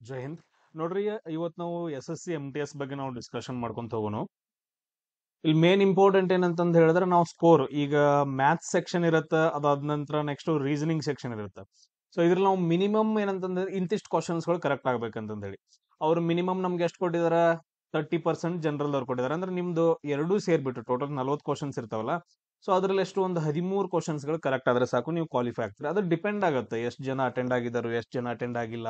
ಜೈ ಹಿಂದ್. ನೋಡ್ರಿ, ಇವತ್ತು ನಾವು SSC MTS ಬಗ್ಗೆ ನಾವು ಡಿಸ್ಕಷನ್ ಮಾಡ್ಕೊಂತ ಹೋಗೋಣ. ಇಲ್ಲಿ ಮೇನ್ ಇಂಪಾರ್ಟೆಂಟ್ ಏನಂತಂದ್ ಹೇಳಿದ್ರೆ ನಾವು ಸ್ಕೋರ್ ಈಗ ಮ್ಯಾಥ್ಸ್ ಸೆಕ್ಷನ್ ಇರುತ್ತೆ, ಅದಾದ ನಂತರ ನೆಕ್ಸ್ಟ್ ರೀಸನಿಂಗ್ ಸೆಕ್ಷನ್ ಇರುತ್ತೆ. ಸೊ ಇದ್ರಲ್ಲಿ ನಾವು ಮಿನಿಮಮ್ ಏನಂತಂದ್ರೆ ಇಂತಿಷ್ಟು ಕ್ವಶನ್ಸ್ಗಳು ಕರೆಕ್ಟ್ ಆಗ್ಬೇಕಂತಂದ್ ಹೇಳಿ ಅವ್ರು ಮಿನಿಮಮ್ ನಮ್ಗೆ ಎಷ್ಟು ಕೊಟ್ಟಿದಾರ, 30% ಜನರಲ್ ಅವ್ರು ಕೊಟ್ಟಿದ್ದಾರೆ. ಅಂದ್ರೆ ನಿಮ್ದು ಎರಡೂ ಸೇರ್ಬಿಟ್ಟು ಟೋಟಲ್ 40 ಕ್ವಶನ್ಸ್ ಇರ್ತಾವಲ್ಲ. ಸೊ ಅದ್ರಲ್ಲಿ ಎಷ್ಟು ಒಂದು 13 ಕ್ವಶನ್ಸ್ಗಳು ಕರೆಕ್ಟ್ ಆದ್ರೆ ಸಾಕು, ನೀವು ಕ್ವಾಲಿಫೈ ಆಗ್ತೀರಿ. ಅದು ಡಿಪೆಂಡ್ ಆಗುತ್ತೆ ಎಷ್ಟು ಜನ ಅಟೆಂಡ್ ಆಗಿದ್ದಾರೆ, ಎಷ್ಟು ಜನ ಅಟೆಂಡ್ ಆಗಿಲ್ಲ,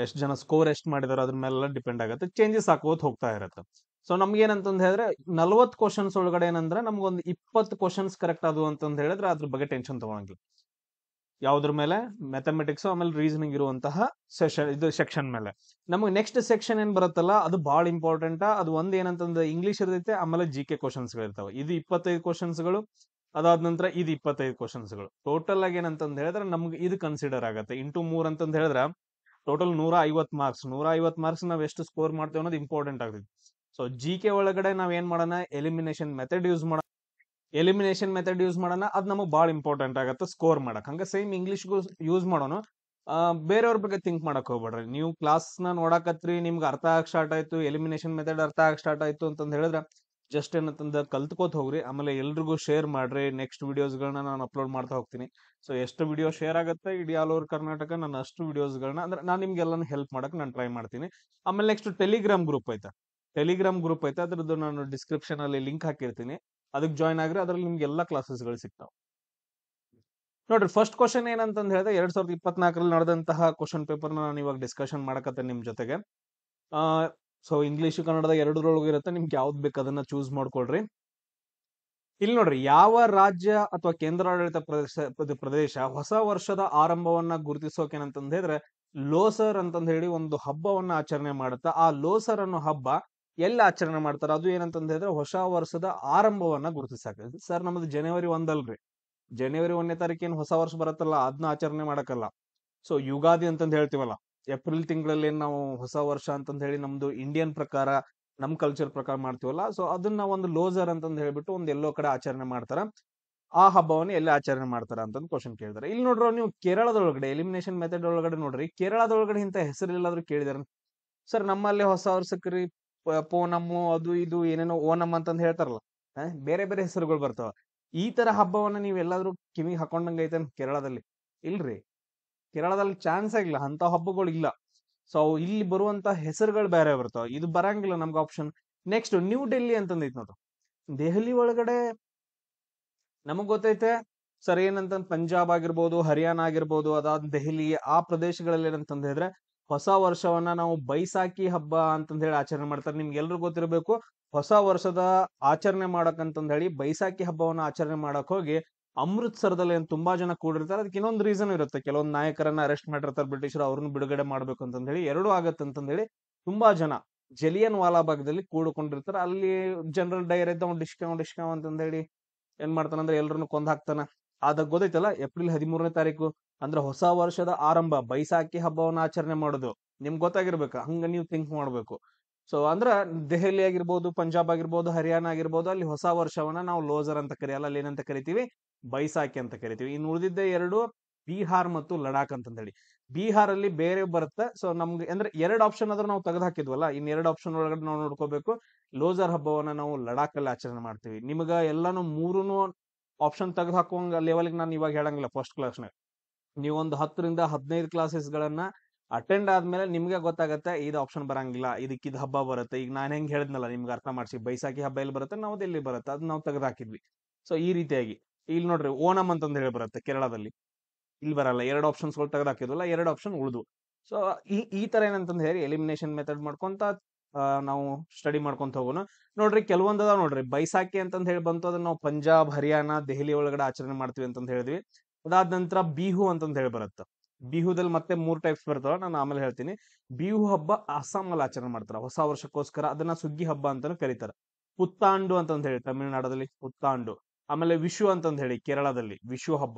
ಎಷ್ಟು ಜನ ಸ್ಕೋರ್ ಎಷ್ಟು ಮಾಡಿದಾರೋ ಅದ್ರ ಮೇಲೆಲ್ಲ ಡಿಪೆಂಡ್ ಆಗುತ್ತೆ. ಚೇಂಜಸ್ ಹಾಕೋತ್ ಹೋಗ್ತಾ ಇರುತ್ತೆ. ಸೊ ನಮ್ಗೆ ಏನಂತಂದ್ ಹೇಳಿದ್ರೆ 40 ಕ್ವಶನ್ಸ್ ಒಳಗಡೆ ಏನಂದ್ರೆ ನಮ್ಗೊಂದು 20 ಕ್ವಶನ್ಸ್ ಕರೆಕ್ಟ್ ಅದು ಅಂತಂದ್ ಹೇಳಿದ್ರೆ ಅದ್ರ ಬಗ್ಗೆ ಟೆನ್ಷನ್ ತಗೊಳಂಗಿಲ್ಲ. ಯಾವ್ದ್ರ ಮೇಲೆ? ಮ್ಯಾಥಮೆಟಿಕ್ಸ್ ಆಮೇಲೆ ರೀಸನಿಂಗ್ ಇರುವಂತಹ ಸೆಕ್ಷನ್ ಮೇಲೆ. ನಮಗೆ ನೆಕ್ಸ್ಟ್ ಸೆಕ್ಷನ್ ಏನ್ ಬರುತ್ತಲ್ಲ ಅದು ಬಹಳ ಇಂಪಾರ್ಟೆಂಟ್. ಅದು ಒಂದ್ ಏನಂತಂದ್ರೆ ಇಂಗ್ಲಿಷ್ ಇರ್ತೈತೆ, ಆಮೇಲೆ GK ಕ್ವಶನ್ಸ್ ಇರ್ತಾವೆ. ಇದು 25 ಕ್ವಶನ್ಸ್ಗಳು, ಅದಾದ ನಂತರ ಇದು 25 ಕ್ವಶನ್ಸ್ಗಳು. ಟೋಟಲ್ ಆಗಿ ಏನಂತಂದ್ ಹೇಳಿದ್ರೆ ನಮ್ಗೆ ಇದು ಕನ್ಸಿಡರ್ ಆಗುತ್ತೆ. ಇಂಟು 3 ಅಂತಂದ್ ಹೇಳಿದ್ರೆ ಟೋಟಲ್ 150 ಮಾರ್ಕ್ಸ್. 150 ಮಾರ್ಕ್ಸ್ ನಾವ್ ಎಷ್ಟು ಸ್ಕೋರ್ ಮಾಡ್ತೇವೆ ಅನ್ನೋದು ಇಂಪಾರ್ಟೆಂಟ್ ಆಗ್ತೈತಿ. ಸೊ GK ಒಳಗಡೆ ನಾವ್ ಏನ್ ಮಾಡೋಣ, ಎಲಿಮಿನೇಷನ್ ಮೆಥಡ್ ಯೂಸ್ ಮಾಡೋಣ. ಅದ್ ನಮಗ್ ಬಹಳ ಇಂಪಾರ್ಟೆಂಟ್ ಆಗುತ್ತೆ ಸ್ಕೋರ್ ಮಾಡಕ್. ಹಂಗ ಸೇಮ್ ಇಂಗ್ಲಿಷ್ಗೂ ಯೂಸ್ ಮಾಡೋಣ. ಬೇರೆಯವ್ರ ಬಗ್ಗೆ ಥಿಂಕ್ ಮಾಡಕ್ ಹೋಗ್ಬೇಡ್ರಿ. ನೀವು ಕ್ಲಾಸ್ ನ ನೋಡಾಕತ್ರಿ, ನಿಮ್ಗೆ ಅರ್ಥ ಆಗ ಸ್ಟಾರ್ಟ್ ಆಯ್ತು, ಎಲಿಮಿನೇಷನ್ ಮೆಥಡ್ ಅರ್ಥ ಆಗ ಸ್ಟಾರ್ಟ್ ಆಯ್ತು ಅಂತಂದ್ ಹೇಳಿದ್ರೆ ಜಸ್ಟ್ ಏನಂತಂದ ಕಲ್ತ್ಕೋತ ಹೋಗ್ರಿ. ಆಮೇಲೆ ಎಲ್ರಿಗೂ ಶೇರ್ ಮಾಡ್ರಿ. ನೆಕ್ಸ್ಟ್ ವಿಡಿಯೋಸ್ಗಳನ್ನ ನಾನು ಅಪ್ಲೋಡ್ ಮಾಡ್ತಾ ಹೋಗ್ತೀನಿ. ಸೊ ಎಷ್ಟು ವಿಡಿಯೋ ಶೇರ್ ಆಗುತ್ತೆ ಇಡೀ ಆಲ್ ಓವರ್ ಕರ್ನಾಟಕ, ನಾನು ಅಷ್ಟು ವಿಡಿಯೋಸ್ಗಳನ್ನ ಅಂದ್ರೆ ನಾನು ನಿಮ್ಗೆಲ್ಲಾನು ಹೆಲ್ಪ್ ಮಾಡಕ್ ನಾನು ಟ್ರೈ ಮಾಡ್ತೀನಿ. ಆಮೇಲೆ ನೆಕ್ಸ್ಟ್ ಟೆಲಿಗ್ರಾಮ್ ಗ್ರೂಪ್ ಐತೆ. ಅದ್ರದ್ದು ನಾನು ಡಿಸ್ಕ್ರಿಪ್ಷನ್ ಅಲ್ಲಿ ಲಿಂಕ್ ಹಾಕಿರ್ತೀನಿ. ಅದಕ್ಕೆ ಜಾಯ್ನ್ ಆಗ್ರಿ. ಅದ್ರಲ್ಲಿ ನಿಮ್ಗೆ ಎಲ್ಲಾ ಕ್ಲಾಸಸ್ಗಳು ಸಿಗ್ತಾವ. ನೋಡ್ರಿ, ಫಸ್ಟ್ ಕ್ವಶನ್ ಏನಂತಂದ್ ಹೇಳಿದ್ರೆ 2024ರಲ್ಲಿ ನಡೆದಂತಹ ಕ್ವಶನ್ ಪೇಪರ್ ನಾನು ಇವಾಗ ಡಿಸ್ಕಷನ್ ಮಾಡಕತ್ತೇನೆ ನಿಮ್ ಜೊತೆಗೆ. ಸೊ ಇಂಗ್ಲಿಷ್ ಕನ್ನಡದ ಎರಡರೊಳಗೆ ಇರುತ್ತೆ, ನಿಮ್ಗೆ ಯಾವ್ದು ಬೇಕು ಅದನ್ನ ಚೂಸ್ ಮಾಡ್ಕೊಳ್ರಿ. ಇಲ್ಲಿ ನೋಡ್ರಿ, ಯಾವ ರಾಜ್ಯ ಅಥವಾ ಕೇಂದ್ರಾಡಳಿತ ಪ್ರದೇಶ ಹೊಸ ವರ್ಷದ ಆರಂಭವನ್ನ ಗುರುತಿಸೋಕೆ ಏನಂತಂದ್ ಹೇಳಿದ್ರೆ ಲೋಸರ್ ಅಂತಂದ್ ಹೇಳಿ ಒಂದು ಹಬ್ಬವನ್ನ ಆಚರಣೆ ಮಾಡುತ್ತಾ. ಆ ಲೋಸರ್ ಅನ್ನೋ ಹಬ್ಬ ಎಲ್ಲಿ ಆಚರಣೆ ಮಾಡ್ತಾರ, ಅದು ಏನಂತಂದ್ ಹೇಳಿದ್ರೆ ಹೊಸ ವರ್ಷದ ಆರಂಭವನ್ನ ಗುರುತಿಸಾಕ. ಸರ್ ನಮ್ದು ಜನವರಿ 1 ಅಲ್ರಿ, ಜನವರಿ 1ನೇ ತಾರೀಕೇನು ಹೊಸ ವರ್ಷ ಬರತ್ತಲ್ಲ ಅದನ್ನ ಆಚರಣೆ ಮಾಡಕ್ಕಲ್ಲ. ಸೊ ಯುಗಾದಿ ಅಂತಂದ್ ಹೇಳ್ತೀವಲ್ಲ, ಏಪ್ರಿಲ್ ತಿಂಗಳಲ್ಲಿ ನಾವು ಹೊಸ ವರ್ಷ ಅಂತಂದ್ ಹೇಳಿ ನಮ್ದು ಇಂಡಿಯನ್ ಪ್ರಕಾರ, ನಮ್ ಕಲ್ಚರ್ ಪ್ರಕಾರ ಮಾಡ್ತೀವಲ್ಲ, ಸೊ ಅದನ್ನ ಒಂದು ಲೋಸರ್ ಅಂತಂದ್ ಹೇಳ್ಬಿಟ್ಟು ಒಂದ್ ಎಲ್ಲೋ ಕಡೆ ಆಚರಣೆ ಮಾಡ್ತಾರ. ಆ ಹಬ್ಬವನ್ನು ಎಲ್ಲಿ ಆಚರಣೆ ಮಾಡ್ತಾರ ಅಂತಂದ್ ಕ್ವಶನ್ ಕೇಳಿದಾರೆ. ಇಲ್ಲಿ ನೋಡ್ರಿ, ನೀವು ಕೇರಳದೊಳಗಡೆ ಎಲಿಮಿನೇಷನ್ ಮೆಥಡ್ ಒಳಗಡೆ ನೋಡ್ರಿ, ಕೇರಳದೊಳಗಡೆ ಇಂತ ಹೆಸರು ಎಲ್ಲಾದ್ರೂ ಕೇಳಿದಾರ? ಸರ್ ನಮ್ಮಲ್ಲಿ ಹೊಸ ವರ್ಷಕ್ರಿ ಪೋನಮ್ಮು ಅದು ಇದು ಏನೇನೋ ಓನಮ್ ಅಂತಂದ್ ಹೇಳ್ತಾರಲ್ಲ, ಬೇರೆ ಬೇರೆ ಹೆಸರುಗಳು ಬರ್ತಾವ. ಈ ತರ ಹಬ್ಬವನ್ನ ನೀವ್ ಎಲ್ಲಾದ್ರೂ ಕಿವಿಗೆ ಹಾಕೊಂಡಂಗ ಐತೆ ಕೇರಳದಲ್ಲಿ? ಇಲ್ರಿ, ಕೇರಳದಲ್ಲಿ ಚಾನ್ಸ್ ಆಗಿಲ್ಲ, ಅಂತ ಹಬ್ಬಗಳು ಇಲ್ಲ. ಸೊ ಇಲ್ಲಿ ಬರುವಂತ ಹೆಸರುಗಳು ಬೇರೆ ಬರ್ತಾವ, ಇದು ಬರಂಗಿಲ್ಲ ನಮ್ಗೆ ಆಪ್ಷನ್. ನೆಕ್ಸ್ಟ್ ನ್ಯೂ ಡೆಲ್ಲಿ ಅಂತಂದೈತ್ ನೋಡ್ರಿ. ದೆಹಲಿ ಒಳಗಡೆ ನಮಗ್ ಗೊತ್ತೈತೆ ಸರ್ ಏನಂತ, ಪಂಜಾಬ್ ಆಗಿರ್ಬೋದು, ಹರಿಯಾಣ ಆಗಿರ್ಬೋದು, ಅದಾದ ದೆಹಲಿ ಆ ಪ್ರದೇಶಗಳಲ್ಲಿ ಏನಂತಂದ್ ಹೇಳಿದ್ರೆ ಹೊಸ ವರ್ಷವನ್ನ ನಾವು ಬೈಸಾಖಿ ಹಬ್ಬ ಅಂತಂದ್ ಹೇಳಿ ಆಚರಣೆ ಮಾಡ್ತಾರೆ. ನಿಮ್ಗೆ ಎಲ್ರು ಗೊತ್ತಿರಬೇಕು, ಹೊಸ ವರ್ಷದ ಆಚರಣೆ ಮಾಡಕಂತಂದ್ ಹೇಳಿ ಬೈಸಾಖಿ ಹಬ್ಬವನ್ನ ಆಚರಣೆ ಮಾಡಕ್ ಹೋಗಿ ಅಮೃತ್ಸರದಲ್ಲಿ ಏನ್ ತುಂಬಾ ಜನ ಕೂಡಿರ್ತಾರೆ. ಅದಕ್ಕೆ ಇನ್ನೊಂದು ರೀಸನ್ ಇರುತ್ತೆ, ಕೆಲವೊಂದು ನಾಯಕರನ್ನ ಅರೆಸ್ಟ್ ಮಾಡಿರ್ತಾರೆ ಬ್ರಿಟಿಷರು, ಅವ್ರನ್ನ ಬಿಡುಗಡೆ ಮಾಡ್ಬೇಕು ಅಂತಂದ್ ಹೇಳಿ. ಎರಡೂ ಆಗತ್ತಂತಂದ್ ಹೇಳಿ ತುಂಬಾ ಜನ ಜಲಿಯನ್ ವಾಲಾ ಭಾಗದಲ್ಲಿ ಕೂಡ್ಕೊಂಡಿರ್ತಾರೆ. ಅಲ್ಲಿ ಜನರಲ್ ಡೈರ್ ಇದ್ದ ಡಿಸ್ಕೌಂಟ್ ಅಂತಂದ್ ಹೇಳಿ ಏನ್ ಮಾಡ್ತಾನಂದ್ರೆ ಎಲ್ರನ್ನು ಕೊಂದ್ ಹಾಕ್ತಾನ. ಅದ ಗೊತ್ತೈತಲ್ಲ, ಏಪ್ರಿಲ್ 13ನೇ ತಾರೀಕು ಅಂದ್ರೆ ಹೊಸ ವರ್ಷದ ಆರಂಭ, ಬೈಸಾಖಿ ಹಬ್ಬವನ್ನ ಆಚರಣೆ ಮಾಡೋದು ನಿಮ್ಗೆ ಗೊತ್ತಾಗಿರ್ಬೇಕು. ಹಂಗ ನೀವು ಥಿಂಕ್ ಮಾಡ್ಬೇಕು. ಸೊ ಅಂದ್ರ ದೆಹಲಿ ಆಗಿರ್ಬೋದು, ಪಂಜಾಬ್ ಆಗಿರ್ಬೋದು, ಹರಿಯಾಣ ಆಗಿರ್ಬೋದು, ಅಲ್ಲಿ ಹೊಸ ವರ್ಷವನ್ನ ನಾವು ಲೋಸರ್ ಅಂತ ಕರೆಯಲ್ಲ, ಅಲ್ಲಿ ಏನಂತ ಕರಿತೀವಿ, ಬೈಸಾಖಿ ಅಂತ ಕರಿತೀವಿ. ಇನ್ನು ಉಳಿದಿದ್ದ ಎರಡು ಬಿಹಾರ್ ಮತ್ತು ಲಡಾಖ್ ಅಂತಂದ್ ಹೇಳಿ. ಬಿಹಾರ್ ಅಲ್ಲಿ ಬೇರೆ ಬರುತ್ತೆ. ಸೊ ನಮ್ಗೆ ಅಂದ್ರೆ ಎರಡು ಆಪ್ಷನ್ ಆದ್ರೂ ನಾವು ತೆಗೆದು ಹಾಕಿದ್ವಲ್ಲ, ಇನ್ ಎರಡು ಆಪ್ಷನ್ ಒಳಗಡೆ ನಾವು ನೋಡ್ಕೋಬೇಕು. ಲೋಸರ್ ಹಬ್ಬವನ್ನ ನಾವು ಲಡಾಖ್ ಅಲ್ಲಿ ಆಚರಣೆ ಮಾಡ್ತೀವಿ. ನಿಮ್ಗ ಎಲ್ಲಾನು ಮೂರುನು ಆಪ್ಷನ್ ತೆಗೆದು ಹಾಕುವಂಗ ಲೆವೆಲ್ಗೆ ನಾನು ಇವಾಗ ಹೇಳಂಗಿಲ್ಲ. ಫಸ್ಟ್ ಕ್ಲಾಸ್ನಾಗ ನೀವೊಂದು 10ರಿಂದ 15 ಕ್ಲಾಸಸ್ ಗಳನ್ನ ಅಟೆಂಡ್ ಆದ್ಮೇಲೆ ನಿಮ್ಗೆ ಗೊತ್ತಾಗತ್ತೆ ಇದು ಆಪ್ಷನ್ ಬರಂಗಿಲ್ಲ, ಇದಕ್ಕಿದ್ ಹಬ್ಬ ಬರುತ್ತೆ. ಈಗ ನಾನು ಹೆಂಗ್ ಹೇಳಿದ್ನಲ್ಲ ನಿಮ್ಗೆ ಅರ್ಥ ಮಾಡ್ಸಿ, ಬೈಸಾಖಿ ಹಬ್ಬ ಎಲ್ಲಿ ಬರುತ್ತೆ, ನಾವು ಎಲ್ಲಿ ಬರುತ್ತೆ ಅದ್ ನಾವು ತೆಗೆದು ಹಾಕಿದ್ವಿ. ಸೊ ಈ ರೀತಿಯಾಗಿ ಇಲ್ಲಿ ನೋಡ್ರಿ, ಓಣಂ ಅಂತಂದ್ ಹೇಳಿ ಬರುತ್ತೆ ಕೇರಳದಲ್ಲಿ, ಇಲ್ಲಿ ಬರಲ್ಲ. ಎರಡು ಆಪ್ಷನ್ಸ್ ಗಳು ತೆಗೆದು ಹಾಕಿದ್ವಲ್ಲ, ಎರಡು ಆಪ್ಷನ್ ಉಳಿದು. ಸೊ ಈ ತರ ಏನಂತಂದ್ ಹೇಳಿ ಎಲಿಮಿನೇಷನ್ ಮೆಥಡ್ ಮಾಡ್ಕೊಂತ ನಾವು ಸ್ಟಡಿ ಮಾಡ್ಕೊಂತ ಹೋಗೋಣ. ನೋಡ್ರಿ, ಕೆಲವೊಂದ್ ಅದಾವ ನೋಡ್ರಿ, ಬೈಸಾಖಿ ಅಂತಂದ್ ಹೇಳಿ ಬಂತು, ಅದನ್ನ ನಾವು ಪಂಜಾಬ್, ಹರಿಯಾಣ, ದೆಹಲಿ ಒಳಗಡೆ ಆಚರಣೆ ಮಾಡ್ತೀವಿ ಅಂತಂದ್ ಹೇಳಿದ್ವಿ. ಅದಾದ ನಂತರ ಬಿಹು ಅಂತಂದ್ ಹೇಳಿ ಬರುತ್ತೆ. ಬಿಹುದಲ್ಲಿ ಮತ್ತೆ 3 ಟೈಪ್ಸ್ ಬರ್ತಾವ, ನಾನು ಆಮೇಲೆ ಹೇಳ್ತೀನಿ. ಬಿಹು ಹಬ್ಬ ಅಸ್ಸಾಂ ಅಲ್ಲಿ ಆಚರಣೆ ಮಾಡ್ತಾರ ಹೊಸ ವರ್ಷಕ್ಕೋಸ್ಕರ, ಅದನ್ನ ಸುಗ್ಗಿ ಹಬ್ಬ ಅಂತಾನು ಕರೀತಾರ. ಪುತ್ತಾಂಡು ಅಂತಂದ್ ಹೇಳಿ ತಮಿಳುನಾಡಲ್ಲಿ ಪುತ್ತಾಂಡು. ಆಮೇಲೆ ವಿಶು ಅಂತಂದ್ ಹೇಳಿ ಕೇರಳದಲ್ಲಿ ವಿಶು ಹಬ್ಬ.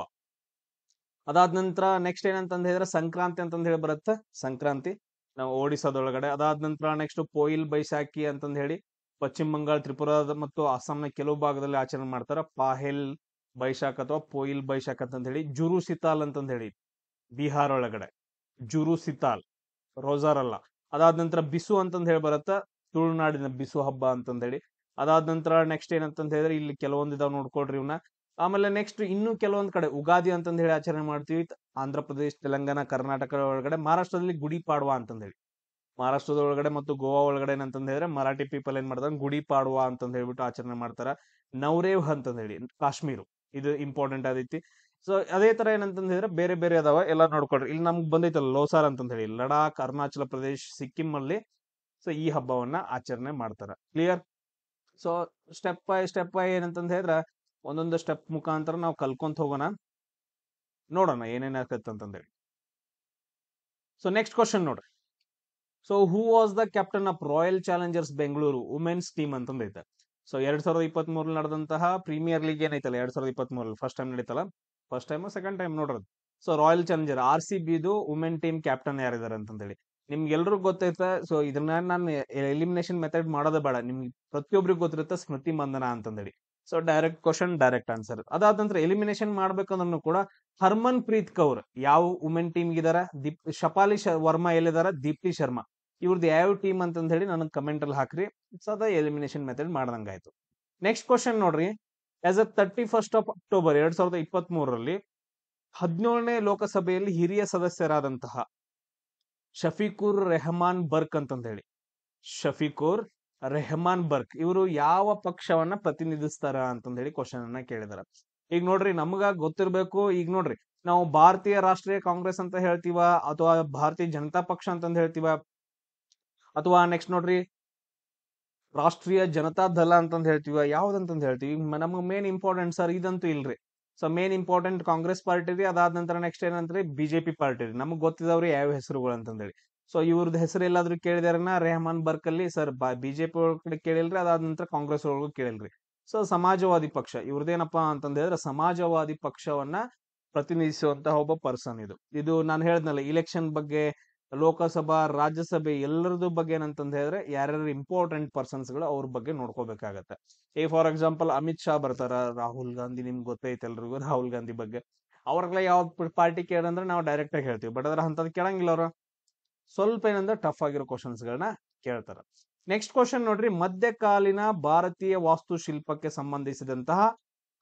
ಅದಾದ ನಂತರ ನೆಕ್ಸ್ಟ್ ಏನಂತಂದ್ ಹೇಳಿದ್ರೆ ಸಂಕ್ರಾಂತಿ ಅಂತಂದ್ ಹೇಳಿ ಬರುತ್ತೆ, ಸಂಕ್ರಾಂತಿ ನಾವು ಒಡಿಸ್ಸಾದೊಳಗಡೆ. ಅದಾದ ನಂತರ ನೆಕ್ಸ್ಟ್ ಪೋಯಿಲ್ ಬೈಸಾಖಿ ಅಂತಂದ್ ಹೇಳಿ ಪಶ್ಚಿಮ ಬಂಗಾಳ, ತ್ರಿಪುರಾದ ಮತ್ತು ಅಸ್ಸಾಂನ ಕೆಲವು ಭಾಗದಲ್ಲಿ ಆಚರಣೆ ಮಾಡ್ತಾರ. ಪಾಹೆಲ್ ಬೈಶಾಖ್ ಅಥವಾ ಪೋಯಿಲ್ ಬೈಶಾಖ್ ಅಂತಂದ್ ಹೇಳಿ. ಜುರು ಸಿತಾಲ್ ಅಂತಂದ್ ಹೇಳಿ ಬಿಹಾರ್ ಒಳಗಡೆ, ಜುರು ಸಿತಾಲ್. ರೋಜಾರ್ ಅಲ್ಲ. ಅದಾದ ನಂತರ ಬಿಸು ಅಂತಂದ್ ಹೇಳಿ ಬರತ್ತ, ತುಳುನಾಡಿನ ಬಿಸು ಹಬ್ಬ ಅಂತಂದ್ ಹೇಳಿ. ಅದಾದ ನಂತರ ನೆಕ್ಸ್ಟ್ ಏನಂತಂದ್ ಹೇಳಿದ್ರೆ ಇಲ್ಲಿ ಕೆಲವೊಂದ್ ಇದಾವ್ ನೋಡ್ಕೊಳ್ರಿ ಇವನ್ನ. ಆಮೇಲೆ ನೆಕ್ಸ್ಟ್ ಇನ್ನು ಕೆಲವೊಂದ್ ಕಡೆ ಉಗಾದಿ ಅಂತಂದ್ ಹೇಳಿ ಆಚರಣೆ ಮಾಡ್ತೀವಿ. ಆಂಧ್ರ ಪ್ರದೇಶ್, ತೆಲಂಗಾಣ, ಕರ್ನಾಟಕ ಒಳಗಡೆ. ಮಹಾರಾಷ್ಟ್ರದಲ್ಲಿ ಗುಡಿ ಪಾಡ್ವಾ ಅಂತಂದ್ ಹೇಳಿ. ಮಹಾರಾಷ್ಟ್ರದ ಒಳಗಡೆ ಮತ್ತು ಗೋವಾ ಒಳಗಡೆ ಏನಂತಂದ್ ಹೇಳಿದ್ರೆ ಮರಾಠಿ ಪೀಪಲ್ ಏನ್ ಮಾಡ್ತಾರೆ, ಗುಡಿ ಪಾಡ್ವಾ ಅಂತಂದ್ ಹೇಳ್ಬಿಟ್ಟು ಆಚರಣೆ ಮಾಡ್ತಾರ. ನವರೇವ್ ಅಂತಂದ್ ಹೇಳಿ ಕಾಶ್ಮೀರ್, ಇದು ಇಂಪಾರ್ಟೆಂಟ್ ಆದೈತಿ. ಸೊ ಅದೇ ತರ ಏನಂತಂದ್ ಹೇಳಿದ್ರೆ ಬೇರೆ ಬೇರೆ ಅದಾವ, ಎಲ್ಲ ನೋಡ್ಕೊಳ್ರಿ. ಇಲ್ಲಿ ನಮ್ಗ್ ಬಂದೈತಲ್ಲ ಲೋಸಾರ್ ಅಂತಂದ್ ಹೇಳಿ, ಲಡಾಖ್, ಅರುಣಾಚಲ ಪ್ರದೇಶ್, ಸಿಕ್ಕಿಂ ಅಲ್ಲಿ ಸೊ ಈ ಹಬ್ಬವನ್ನ ಆಚರಣೆ ಮಾಡ್ತಾರ. ಕ್ಲಿಯರ್? ಸೊ ಸ್ಟೆಪ್ ಬೈ ಏನಂತಂದ್ ಹೇಳಿದ್ರ ಒಂದೊಂದು ಸ್ಟೆಪ್ ಮುಖಾಂತರ ನಾವು ಕಲ್ಕೊಂತ ಹೋಗೋಣ, ನೋಡೋಣ ಏನೇನ್ ಆಗ್ತೈತೆ ಅಂತಂದೇಳಿ. ಸೊ ನೆಕ್ಸ್ಟ್ ಕ್ವಶನ್ ನೋಡ್ರಿ. So who was the captain of Royal Challengers Bengaluru women's team ಅಂತಂದೈತೆ. ಸೊ 2023 ನಡೆದಂತಹ ಪ್ರೀಮಿಯರ್ ಲೀಗ್ ಏನೈತಲ್ಲ 2023 ಫಸ್ಟ್ ಟೈಮ್ ನಡೀತಲ್ಲ, ಫಸ್ಟ್ ಟೈಮ್ ಸೆಕೆಂಡ್ ಟೈಮ್ ನೋಡ್ರದು. ಸೊ ರಾಯಲ್ ಚಾಲೆಂಜರ್ RCBದು ವುಮೆನ್ ಟೀಮ್ ಕ್ಯಾಪ್ಟನ್ ಯಾರಿದಾರೆ ಅಂತಂದೇಳಿ ನಿಮ್ಗೆಲ್ರಿಗೂ ಗೊತ್ತೈತೆ. ಸೊ ಇದನ್ನ ನಾನು ಎಲಿಮಿನೇಷನ್ ಮೆಥಡ್ ಮಾಡೋದೇ ಬೇಡ, ನಿಮ್ಗೆ ಪ್ರತಿಯೊಬ್ರಿಗೆ ಗೊತ್ತಿರುತ್ತೆ, ಸ್ಮೃತಿ ಮಂದನ ಅಂತಂದೇಳಿ. So direct question direct answer. ಅದಾದ ನಂತರ ಎಲಿಮಿನೇಷನ್ ಮಾಡ್ಬೇಕಂದ್ರೂ ಕೂಡ ಹರ್ಮನ್ ಪ್ರೀತ್ ಕೌರ್ ಯಾವ ವುಮೆನ್ ಟೀಮ್ ಇದಾರ, ಶಪಾಲಿ ವರ್ಮಾ ಎಲ್ಲಿದಾರ, ದೀಪ್ತಿ ಶರ್ಮಾ ಇವ್ರದ್ದು ಯಾವ ಟೀಮ್ ಅಂತಂದ್ ಹೇಳಿ ನನಗೆ ಕಮೆಂಟ್ ಅಲ್ಲಿ ಹಾಕ್ರಿ. ಸೊ ಅದ ಎಲಿಮಿನೇಷನ್ ಮೆಥಡ್ ಮಾಡ್ದಂಗಾಯ್ತು. ನೆಕ್ಸ್ಟ್ ಕ್ವಶನ್ ನೋಡ್ರಿ. As a 31st of October 2023 17ನೇ ಲೋಕಸಭೆಯಲ್ಲಿ ಹಿರಿಯ ಸದಸ್ಯರಾದಂತಹ ಶಫೀಕುರ್ ರೆಹಮಾನ್ ಬರ್ಕ್ ಅಂತಂದ ಹೇಳಿ, ಶಫೀಕುರ್ ರೆಹಮಾನ್ ಬರ್ಕ್ ಇವರು ಯಾವ ಪಕ್ಷವನ್ನ ಪ್ರತಿನಿಧಿಸ್ತಾರ ಅಂತಂದ ಹೇಳಿ ಕ್ವಶನ್ ಅನ್ನ ಕೇಳಿದಾರ. ಈಗ ನೋಡ್ರಿ ನಮ್ಗ ಗೊತ್ತಿರ್ಬೇಕು. ಈಗ ನೋಡ್ರಿ ನಾವು ಭಾರತೀಯ ರಾಷ್ಟ್ರೀಯ ಕಾಂಗ್ರೆಸ್ ಅಂತ ಹೇಳ್ತೀವ, ಅಥವಾ ಭಾರತೀಯ ಜನತಾ ಪಕ್ಷ ಅಂತಂದ್ ಹೇಳ್ತೀವ, ಅಥವಾ ನೆಕ್ಸ್ಟ್ ನೋಡ್ರಿ ರಾಷ್ಟ್ರೀಯ ಜನತಾ ದಳ ಅಂತಂದ್ ಹೇಳ್ತೀವ, ಯಾವ್ದಂತಂದ್ ಹೇಳ್ತೀವಿ. ನಮ್ಗೆ ಮೇನ್ ಇಂಪಾರ್ಟೆಂಟ್ ಸರ್ ಇದಂತೂ ಇಲ್ರಿ. So main important Congress party ರೀ. ಅದಾದ ನಂತರ ನೆಕ್ಸ್ಟ್ ಏನಂದ್ರೆ ಬಿಜೆಪಿ ಪಾರ್ಟಿ ರೀ. ನಮಗ್ ಗೊತ್ತಿದವ್ರಿ ಯಾವ ಹೆಸರುಗಳು ಅಂತಂದೇಳಿ. ಸೊ ಇವ್ರದ್ದು ಹೆಸರು ಎಲ್ಲಾದ್ರೂ ಕೇಳಿದಾರನ ರೆಹಮಾನ್ ಬರ್ಕ್ ಅಲ್ಲಿ ಸರ್ ಬಿಜೆಪಿ ಒಳಗಡೆ ಕೇಳಿಲ್ರಿ, ಅದಾದ ನಂತರ ಕಾಂಗ್ರೆಸ್ ಒಳಗೂ ಕೇಳಿಲ್ರಿ. ಸೊ ಸಮಾಜವಾದಿ ಪಕ್ಷ ಇವ್ರದೇನಪ್ಪಾ ಅಂತಂದ್ ಹೇಳಿದ್ರೆ ಸಮಾಜವಾದಿ ಪಕ್ಷವನ್ನ ಪ್ರತಿನಿಧಿಸುವಂತಹ ಒಬ್ಬ ಪರ್ಸನ್ ಇದು ನಾನು ಹೇಳ್ದನಲ್ಲ ಇಲೆಕ್ಷನ್ ಬಗ್ಗೆ, ಲೋಕಸಭಾ, ರಾಜ್ಯಸಭೆ ಎಲ್ಲರದ್ದು ಬಗ್ಗೆ ಏನಂತಂದ್ ಹೇಳಿದ್ರೆ ಯಾರ್ಯಾರು ಇಂಪಾರ್ಟೆಂಟ್ ಪರ್ಸನ್ಸ್ ಗಳು ಅವ್ರ ಬಗ್ಗೆ ನೋಡ್ಕೋಬೇಕಾಗತ್ತೆ. ಫಾರ್ ಎಕ್ಸಾಂಪಲ್ ಅಮಿತ್ ಶಾ ಬರ್ತಾರ, ರಾಹುಲ್ ಗಾಂಧಿ ನಿಮ್ಗೆ ಗೊತ್ತೈತೆ ಎಲ್ರಿಗೂ ರಾಹುಲ್ ಗಾಂಧಿ ಬಗ್ಗೆ. ಅವ್ರಗ್ಲ ಯಾವ ಪಾರ್ಟಿ ಕೇಳಂದ್ರೆ ನಾವು ಡೈರೆಕ್ಟ್ ಆಗಿ ಹೇಳ್ತೀವಿ, ಬಟ್ ಅದ್ರ ಅಂತದ್ ಕೇಳಂಗಿಲ್ಲ ಅವ್ರ. ಸ್ವಲ್ಪ ಏನಂದ್ರೆ ಟಫ್ ಆಗಿರೋ ಕ್ವಶನ್ಸ್ ಗಳನ್ನ ಕೇಳ್ತಾರ. ನೆಕ್ಸ್ಟ್ ಕ್ವಶನ್ ನೋಡ್ರಿ. ಮಧ್ಯಕಾಲೀನ ಭಾರತೀಯ ವಾಸ್ತುಶಿಲ್ಪಕ್ಕೆ ಸಂಬಂಧಿಸಿದಂತಹ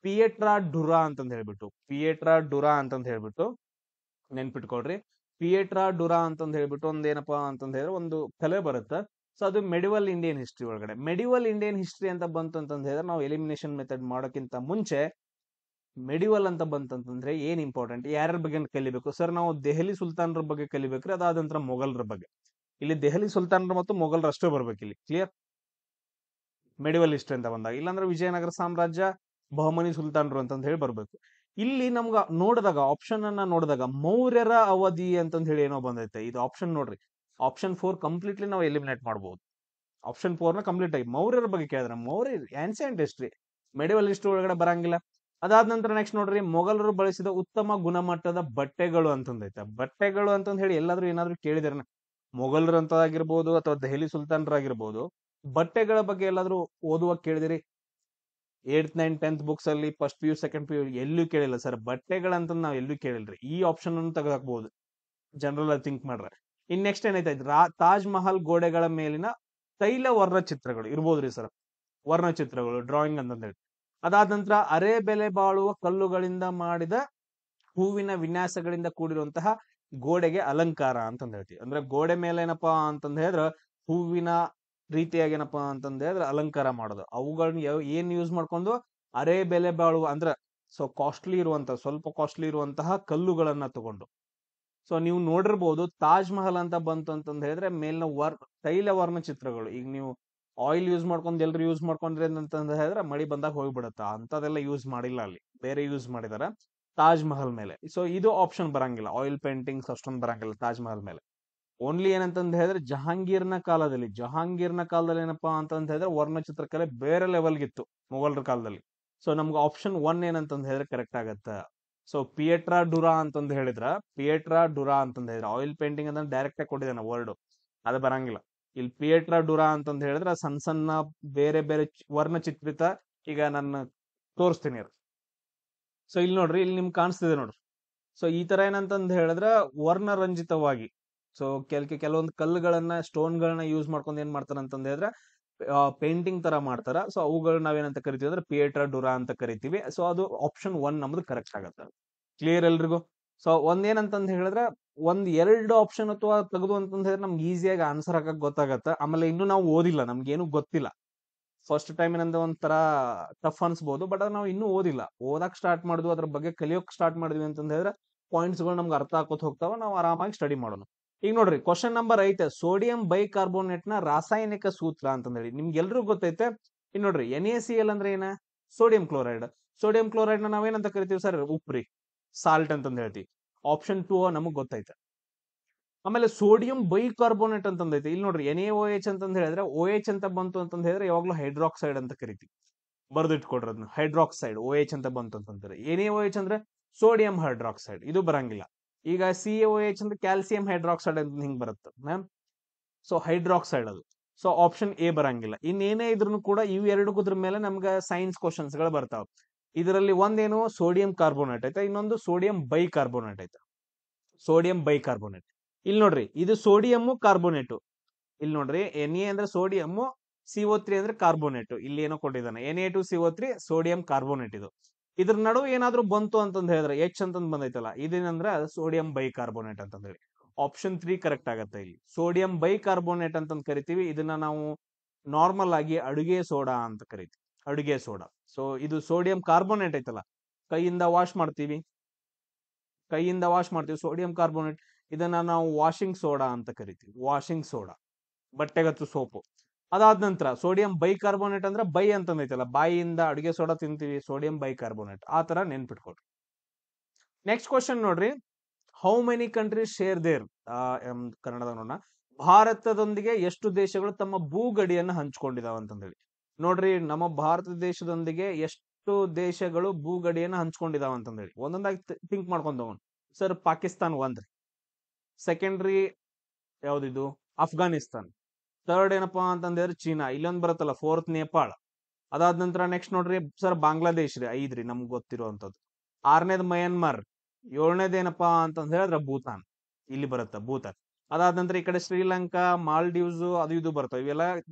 ಪಿಯೆಟ್ರಾ ಡುರಾ ಅಂತಂದ್ ಹೇಳ್ಬಿಟ್ಟು ನೆನ್ಪಿಟ್ಕೊಳ್ರಿ. ಪಿಯೆಟ್ರಾ ಡುರಾ ಅಂತಂದ್ ಹೇಳ್ಬಿಟ್ಟು ಒಂದೇನಪ್ಪಾ ಅಂತಂದ್ ಹೇಳಿದ್ರೆ ಒಂದು ಕಲೆ ಬರುತ್ತೆ. ಸೊ ಅದು ಮೆಡಿವಲ್ ಇಂಡಿಯನ್ ಹಿಸ್ಟ್ರಿ ಒಳಗಡೆ. ಮೆಡಿವಲ್ ಇಂಡಿಯನ್ ಹಿಸ್ಟ್ರಿ ಅಂತ ಬಂತು ಅಂತಂದ್ ಹೇಳಿದ್ರೆ ನಾವು ಎಲಿಮಿನೇಷನ್ ಮೆಥಡ್ ಮಾಡೋಕ್ಕಿಂತ ಮುಂಚೆ ಮೆಡಿವಲ್ ಅಂತ ಬಂತಂತಂದ್ರೆ ಏನ್ ಇಂಪಾರ್ಟೆಂಟ್, ಯಾರ್ಯಾರ ಬಗ್ಗೆ ಕಲಿಬೇಕು ಸರ್? ನಾವು ದೆಹಲಿ ಸುಲ್ತಾನರ ಬಗ್ಗೆ ಕಲಿಬೇಕ್ರಿ, ಅದಾದ ನಂತರ ಮೊಘಲರ ಬಗ್ಗೆ. ಇಲ್ಲಿ ದೆಹಲಿ ಸುಲ್ತಾನರು ಮತ್ತು ಮೊಘಲರು ಅಷ್ಟೇ ಬರ್ಬೇಕು ಇಲ್ಲಿ. ಕ್ಲಿಯರ್? ಮೆಡಿವಲ್ ಹಿಸ್ಟ್ರಿ ಅಂತ ಬಂದಾಗ, ಇಲ್ಲಾಂದ್ರೆ ವಿಜಯನಗರ ಸಾಮ್ರಾಜ್ಯ, ಬಹಮನಿ ಸುಲ್ತಾನರು ಅಂತಂದ್ ಹೇಳಿ ಬರ್ಬೇಕು. ಇಲ್ಲಿ ನಮ್ಗ ನೋಡಿದಾಗ ಆಪ್ಷನ್ ಅನ್ನ ನೋಡಿದಾಗ ಮೌರ್ಯರ ಅವಧಿ ಅಂತಂದ್ ಹೇಳಿ ಏನೋ ಬಂದೈತೆ. ಇದು ಆಪ್ಷನ್ ನೋಡ್ರಿ, ಆಪ್ಷನ್ 4 ಕಂಪ್ಲೀಟ್ಲಿ ನಾವು ಎಲಿಮಿನೇಟ್ ಮಾಡಬಹುದು. ಆಪ್ಷನ್ 4 ನ ಕಂಪ್ಲೀಟ್ ಆಗಿ ಮೌರ್ಯರ ಬಗ್ಗೆ ಕೇಳಿದ್ರೆ Maurya ancient history, medieval history ಒಳಗಡೆ ಬರಂಗಿಲ್ಲ. ಅದಾದ ನಂತರ ನೆಕ್ಸ್ಟ್ ನೋಡ್ರಿ, ಮೊಘಲರು ಬಳಸಿದ ಉತ್ತಮ ಗುಣಮಟ್ಟದ ಬಟ್ಟೆಗಳು ಅಂತಂದೈತೆ. ಬಟ್ಟೆಗಳು ಅಂತಂದ್ ಹೇಳಿ ಎಲ್ಲಾದ್ರೂ ಏನಾದ್ರೂ ಕೇಳಿದಾರೆ ಮೊಘಲರು ಅಂತ ಆಗಿರ್ಬೋದು ಅಥವಾ ದೆಹಲಿ ಸುಲ್ತಾನರಾಗಿರ್ಬೋದು, ಬಟ್ಟೆಗಳ ಬಗ್ಗೆ ಎಲ್ಲಾದ್ರೂ ಓದುವಾಗ ಕೇಳಿದಿರಿ? 8th 9th 10th ಬುಕ್ಸ್ ಅಲ್ಲಿ ಫಸ್ಟ್ PU ಸೆಕೆಂಡ್ PU ಎಲ್ಲೂ ಕೇಳಿಲ್ಲ ಸರ್. ಬಟ್ಟೆಗಳಂತ ನಾವ್ ಎಲ್ಲೂ ಕೇಳಿಲ್ರಿ. ಈ ಆಪ್ಷನ್ ಅನ್ನು ತೆಗೆದಾಕ್ಬಹುದು ಜನರಲ್ ಆಗಿ ಥಿಂಕ್ ಮಾಡ್ರೆ. ಇನ್ ನೆಕ್ಸ್ಟ್ ಏನೈತೆ, ತಾಜ್ ಮಹಲ್ ಗೋಡೆಗಳ ಮೇಲಿನ ತೈಲ ವರ್ಣ ಚಿತ್ರಗಳು ಇರ್ಬೋದ್ರಿ ಸರ್, ವರ್ಣ ಚಿತ್ರಗಳು ಡ್ರಾಯಿಂಗ್ ಅಂತಂದ್ ಹೇಳಿ. ಅದಾದ ನಂತರ ಅರೆ ಬೆಲೆ ಬಾಳುವ ಕಲ್ಲುಗಳಿಂದ ಮಾಡಿದ ಹೂವಿನ ವಿನ್ಯಾಸಗಳಿಂದ ಕೂಡಿರುವಂತಹ ಗೋಡೆಗೆ ಅಲಂಕಾರ ಅಂತಂದ್ ಹೇಳ್ತೀವಿ. ಅಂದ್ರೆ ಗೋಡೆ ಮೇಲೆ ಏನಪ್ಪಾ ಅಂತಂದ್ ಹೇಳಿದ್ರ ಹೂವಿನ ರೀತಿಯಾಗಿ ಏನಪ್ಪಾ ಅಂತಂದ್ ಹೇಳಿದ್ರೆ ಅಲಂಕಾರ ಮಾಡೋದು. ಅವುಗಳನ್ನ ಏನ್ ಯೂಸ್ ಮಾಡ್ಕೊಂಡು ಅರೆ ಬೆಲೆ ಬಾಳುವ ಅಂದ್ರೆ ಸ್ವಲ್ಪ ಕಾಸ್ಟ್ಲಿ ಇರುವಂತಹ ಕಲ್ಲುಗಳನ್ನ ತಗೊಂಡು. ಸೊ ನೀವು ನೋಡಿರ್ಬೋದು ತಾಜ್ ಮಹಲ್ ಅಂತ ಬಂತು ಅಂತಂದ್ ಹೇಳಿದ್ರೆ ಮೇಲಿನ ತೈಲ ವರ್ಣ ಚಿತ್ರಗಳು. ಈಗ ನೀವು ಆಯಿಲ್ ಯೂಸ್ ಮಾಡ್ಕೊಂಡು ಎಲ್ರು ಯೂಸ್ ಮಾಡ್ಕೊಂಡ್ರಿ ಅಂತಂದ್ ಹೇಳಿದ್ರೆ ಮಳಿ ಬಂದಾಗ ಹೋಗ್ಬಿಡುತ್ತ, ಅಂತದೆಲ್ಲ ಯೂಸ್ ಮಾಡಿಲ್ಲ, ಅಲ್ಲಿ ಬೇರೆ ಯೂಸ್ ಮಾಡಿದಾರ ತಾಜ್ ಮಹಲ್ ಮೇಲೆ. ಸೊ ಇದು ಆಪ್ಷನ್ ಬರಂಗಿಲ್ಲ, ಆಯಿಲ್ ಪೇಂಟಿಂಗ್ಸ್ ಅಷ್ಟೊಂದು ಬರಂಗಿಲ್ಲ ತಾಜ್ ಮಹಲ್ ಮೇಲೆ. ಓನ್ಲಿ ಏನಂತಂದ್ ಹೇಳಿದ್ರೆ ಜಹಾಂಗೀರ್ನ ಕಾಲದಲ್ಲಿ ಏನಪ್ಪಾ ಅಂತಂದ್ ಹೇಳಿದ್ರೆ ವರ್ಣಚಿತ್ರಕಲೆ ಬೇರೆ ಲೆವೆಲ್ಗಿತ್ತು ಮೊಘಲರ ಕಾಲದಲ್ಲಿ. ಸೊ ನಮ್ಗೆ ಆಪ್ಷನ್ 1 ಏನಂತಂದ್ ಹೇಳಿದ್ರೆ ಕರೆಕ್ಟ್ ಆಗತ್ತ. ಸೊ ಪಿಯೆಟ್ರಾ ಡುರಾ ಅಂತಂದ್ ಹೇಳಿದ್ರೆ ಆಯಿಲ್ ಪೇಂಟಿಂಗ್ ಅಂತ ಡೈರೆಕ್ಟ್ ಆಗಿ ಕೊಟ್ಟಿದ್ದಾನೆ ವರ್ಡ್, ಅದು ಬರಂಗಿಲ್ಲ. ಇಲ್ಲಿ ಪಿಯೆಟ್ರಾ ಡುರಾ ಅಂತಂದ್ ಹೇಳಿದ್ರೆ ಸಣ್ಣ ಸಣ್ಣ ಬೇರೆ ಬೇರೆ ವರ್ಣಚಿತ್ರಿತ, ಈಗ ನಾನು ತೋರಿಸ್ತೀನಿ. ಸೊ ಇಲ್ಲಿ ನೋಡ್ರಿ, ಇಲ್ಲಿ ನಿಮ್ಗೆ ಕಾಣಿಸ್ತಿದೆ ನೋಡ್ರಿ. ಸೊ ಈ ತರ ಏನಂತಂದ್ ಹೇಳಿದ್ರೆ ವರ್ಣರಂಜಿತವಾಗಿ, ಸೊ ಕೆಲವೊಂದು ಕಲ್ಲುಗಳನ್ನ ಸ್ಟೋನ್ಗಳನ್ನ ಯೂಸ್ ಮಾಡ್ಕೊಂಡು ಏನ್ ಮಾಡ್ತಾರ ಅಂತಂದ್ ಹೇಳಿದ್ರೆ ಪೇಂಟಿಂಗ್ ತರ ಮಾಡ್ತಾರ. ಸೊ ಅವುಗಳನ್ನ ನಾವೇನಂತ ಕರಿತೀವಿ ಅಂದ್ರೆ ಪಿಯೇಟ್ರಾ ಡುರಾ ಅಂತ ಕರಿತೀವಿ. ಸೊ ಅದು ಆಪ್ಷನ್ 1 ನಮ್ದು ಕರೆಕ್ಟ್ ಆಗತ್ತೆ. ಕ್ಲಿಯರ್ ಎಲ್ರಿಗೂ? ಸೊ ಒಂದೇನಂತಂದ್ ಹೇಳಿದ್ರೆ ಒಂದ್ 2 ಆಪ್ಷನ್ ಅಥವಾ ತೆಗೆದು ಅಂತಂದ್ ಹೇಳಿದ್ರೆ ನಮ್ಗೆ ಈಸಿಯಾಗಿ ಆನ್ಸರ್ ಹಾಕಕ್ ಗೊತ್ತಾಗತ್ತೆ. ಆಮೇಲೆ ಇನ್ನು ನಾವು ಓದಿಲ್ಲ, ನಮ್ಗೇನು ಗೊತ್ತಿಲ್ಲ. ಫಸ್ಟ್ ಟೈಮ್ ಏನಂದ್ರೆ ಒಂಥರ ಟಫ್ ಅನ್ಸ್ಬೋದು, ಬಟ್ ಅದು ನಾವು ಇನ್ನೂ ಓದಿಲ್ಲ. ಓದಕ್ ಸ್ಟಾರ್ಟ್ ಮಾಡಿದ್ವಿ, ಅದ್ರ ಬಗ್ಗೆ ಕಲಿಯೋಕ್ ಸ್ಟಾರ್ಟ್ ಮಾಡಿದ್ವಿ ಅಂತಂದ್ ಹೇಳಿದ್ರೆ ಪಾಯಿಂಟ್ಸ್ ಗಳು ನಮ್ಗೆ ಅರ್ಥ ಆಕೋತ್ ಹೋಗ್ತಾವ, ನಾವು ಆರಾಮಾಗಿ ಸ್ಟಡಿ ಮಾಡೋಣ. ಈಗ ನೋಡ್ರಿ ಕ್ವಶನ್ ನಂಬರ್ ಐತೆ, ಸೋಡಿಯಂ ಬೈಕಾರ್ಬೋನೇಟ್ ನ ರಾಸಾಯನಿಕ ಸೂತ್ರ ಅಂತಂದ್ ಹೇಳಿ ನಿಮ್ಗೆಲ್ರಿಗೂ ಗೊತ್ತೈತೆ. ಇನ್ ನೋಡ್ರಿ NaCl ಅಂದ್ರೆ ಏನ? Sodium chloride. ಸೋಡಿಯಂ ಕ್ಲೋರೈಡ್ ನ ನಾವೇನಂತ ಕರಿತೀವಿ ಸರ್? ಉಪ್ರಿ, ಸಾಲ್ಟ್ ಅಂತಂದ್ ಹೇಳ್ತೀವಿ. ಆಪ್ಷನ್ 2 ನಮಗ್ ಗೊತ್ತೈತೆ. ಆಮೇಲೆ ಸೋಡಿಯಂ ಬೈಕಾರ್ಬೋನೇಟ್ ಅಂತಂದೈತೆ. ಇಲ್ಲಿ ನೋಡ್ರಿ NaOH ಅಂತಂದ್ ಹೇಳಿದ್ರೆ OH ಅಂತ ಬಂತು ಅಂತಂದ್ ಹೇಳಿದ್ರೆ ಯಾವಾಗ್ಲೂ ಹೈಡ್ರಾಕ್ಸೈಡ್ ಅಂತ ಕರಿತೀವಿ. ಬರ್ದಿಟ್ಕೊಡ್ರಿ ಅದನ್ನ, ಹೈಡ್ರಾಕ್ಸೈಡ್ OH ಅಂತ ಬಂತು ಅಂತಂದ್ರೆ. NaOH ಅಂದ್ರೆ ಸೋಡಿಯಂ ಹೈಡ್ರಾಕ್ಸೈಡ್, ಇದು ಬರಂಗಿಲ್ಲ. ಈಗ CaOH ಅಂದ್ರೆ ಕ್ಯಾಲ್ಸಿಯಂ ಹೈಡ್ರಾಕ್ಸೈಡ್ ಅಂತ ಹಿಂಗ್ ಬರುತ್ತೆ. ಸೊ ಹೈಡ್ರಾಕ್ಸೈಡ್ ಅದು. ಸೊ ಆಪ್ಷನ್ ಎ ಬರಂಗಿಲ್ಲ. ಇನ್ನೇನೇ ಇದ್ರೂ ಕೂಡ ಇವ್ ಎರಡು ಕುದ್ರ ಮೇಲೆ ನಮ್ಗೆ ಸೈನ್ಸ್ ಕ್ವಶನ್ಸ್ ಗಳು ಬರ್ತಾವ. ಇದರಲ್ಲಿ ಒಂದೇನು ಸೋಡಿಯಂ ಕಾರ್ಬೋನೇಟ್ ಐತೆ, ಇನ್ನೊಂದು ಸೋಡಿಯಂ ಬೈಕಾರ್ಬೋನೇಟ್ ಐತೆ. Sodium bicarbonate. ಇಲ್ಲಿ ನೋಡ್ರಿ ಇದು ಸೋಡಿಯಂ ಕಾರ್ಬೋನೇಟ್. ಇಲ್ಲಿ ನೋಡ್ರಿ Na ಅಂದ್ರೆ ಸೋಡಿಯಂ, CO3 ಅಂದ್ರೆ ಕಾರ್ಬೋನೇಟ್. ಇಲ್ಲಿ ಏನೋ ಕೊಟ್ಟಿದ್ದಾನೆ Na2CO3 ಸೋಡಿಯಂ ಕಾರ್ಬೋನೇಟ್. ಇದು ಇದ್ರ ನಡುವೆ ಏನಾದ್ರೂ ಬಂತು ಅಂತಂದ್ ಹೇಳಿದ್ರೆ H ಅಂತಂದ್ ಬಂದೈತಲ್ಲ, ಇದೇನಂದ್ರೆ ಸೋಡಿಯಂ ಬೈಕಾರ್ಬೋನೇಟ್ ಅಂತಂದ್ ಹೇಳಿ. ಆಪ್ಷನ್ 3 ಕರೆಕ್ಟ್ ಆಗತ್ತೆ. ಇಲ್ಲಿ ಸೋಡಿಯಂ ಬೈಕಾರ್ಬೋನೇಟ್ ಅಂತಂದ್ ಕರಿತೀವಿ. ಇದನ್ನ ನಾವು ನಾರ್ಮಲ್ ಆಗಿ ಅಡುಗೆ ಸೋಡಾ ಅಂತ ಕರಿತೀವಿ, ಅಡುಗೆ ಸೋಡಾ. ಸೊ ಇದು ಸೋಡಿಯಂ ಕಾರ್ಬೋನೇಟ್ ಐತಲ್ಲ, ಕೈಯಿಂದ ವಾಶ್ ಮಾಡ್ತೀವಿ, ಸೋಡಿಯಂ ಕಾರ್ಬೋನೇಟ್. ಇದನ್ನ ನಾವು ವಾಷಿಂಗ್ ಸೋಡಾ ಅಂತ ಕರಿತೀವಿ, ವಾಷಿಂಗ್ ಸೋಡಾ, ಬಟ್ಟೆಗಚ್ಚು ಸೋಪು. ಅದಾದ ನಂತರ ಸೋಡಿಯಂ ಬೈಕಾರ್ಬೋನೇಟ್ ಅಂದ್ರೆ ಬೈ ಅಂತಂದೈತಲ್ಲ, ಬಾಯಿಯಿಂದ ಅಡುಗೆ ಸೋಡಾ ತಿಂತೀವಿ, ಸೋಡಿಯಂ ಬೈಕಾರ್ಬೋನೇಟ್. ಆ ತರ ನೆನ್ಪಿಟ್ಕೊಡ್ರಿ. ನೆಕ್ಸ್ಟ್ ಕ್ವಶನ್ ನೋಡ್ರಿ, how many countries share their, ಕನ್ನಡದ ನೋಡೋಣ, ಭಾರತದೊಂದಿಗೆ ಎಷ್ಟು ದೇಶಗಳು ತಮ್ಮ ಭೂಗಡಿಯನ್ನು ಹಂಚ್ಕೊಂಡಿದಾವ ಅಂತಂದೇಳಿ. ನೋಡ್ರಿ ನಮ್ಮ ಭಾರತ ದೇಶದೊಂದಿಗೆ ಎಷ್ಟು ದೇಶಗಳು ಭೂಗಡಿಯನ್ನು ಹಂಚ್ಕೊಂಡಿದಾವ ಅಂತಂದೇಳಿ ಒಂದೊಂದಾಗಿ ಥಿಂಕ್ ಮಾಡ್ಕೊಂಡವನ್. ಸರ್ ಪಾಕಿಸ್ತಾನ್ ಒಂದ್ರಿ, ಸೆಕೆಂಡ್ರಿ ಯಾವ್ದಿದು ಅಫ್ಘಾನಿಸ್ತಾನ್, ಥರ್ಡ್ ಏನಪ್ಪಾ ಅಂತಂದ್ರೆ ಚೀನಾ, ಇಲ್ಲೊಂದ್ ಬರುತ್ತಲ್ಲ ಫೋರ್ತ್ ನೇಪಾಳ. ಅದಾದ ನಂತರ ನೆಕ್ಸ್ಟ್ ನೋಡ್ರಿ ಸರ್ ಬಾಂಗ್ಲಾದೇಶ್ ರೀ, 5 ನಮ್ಗೆ ಗೊತ್ತಿರುವಂತದ್ದು. 6ನೇದು ಮಯನ್ಮಾರ್, 7ನೇದೇನಪ್ಪಾ ಅಂತಂದ್ ಹೇಳಿದ್ರೆ ಭೂತಾನ್, ಇಲ್ಲಿ ಬರುತ್ತೆ ಭೂತಾನ್. ಅದಾದ ನಂತರ ಈ ಕಡೆ ಶ್ರೀಲಂಕಾ, ಮಾಲ್ಡೀವ್ಸ್ ಅದು ಇದು ಬರ್ತಾವ. ಇವೆಲ್ಲ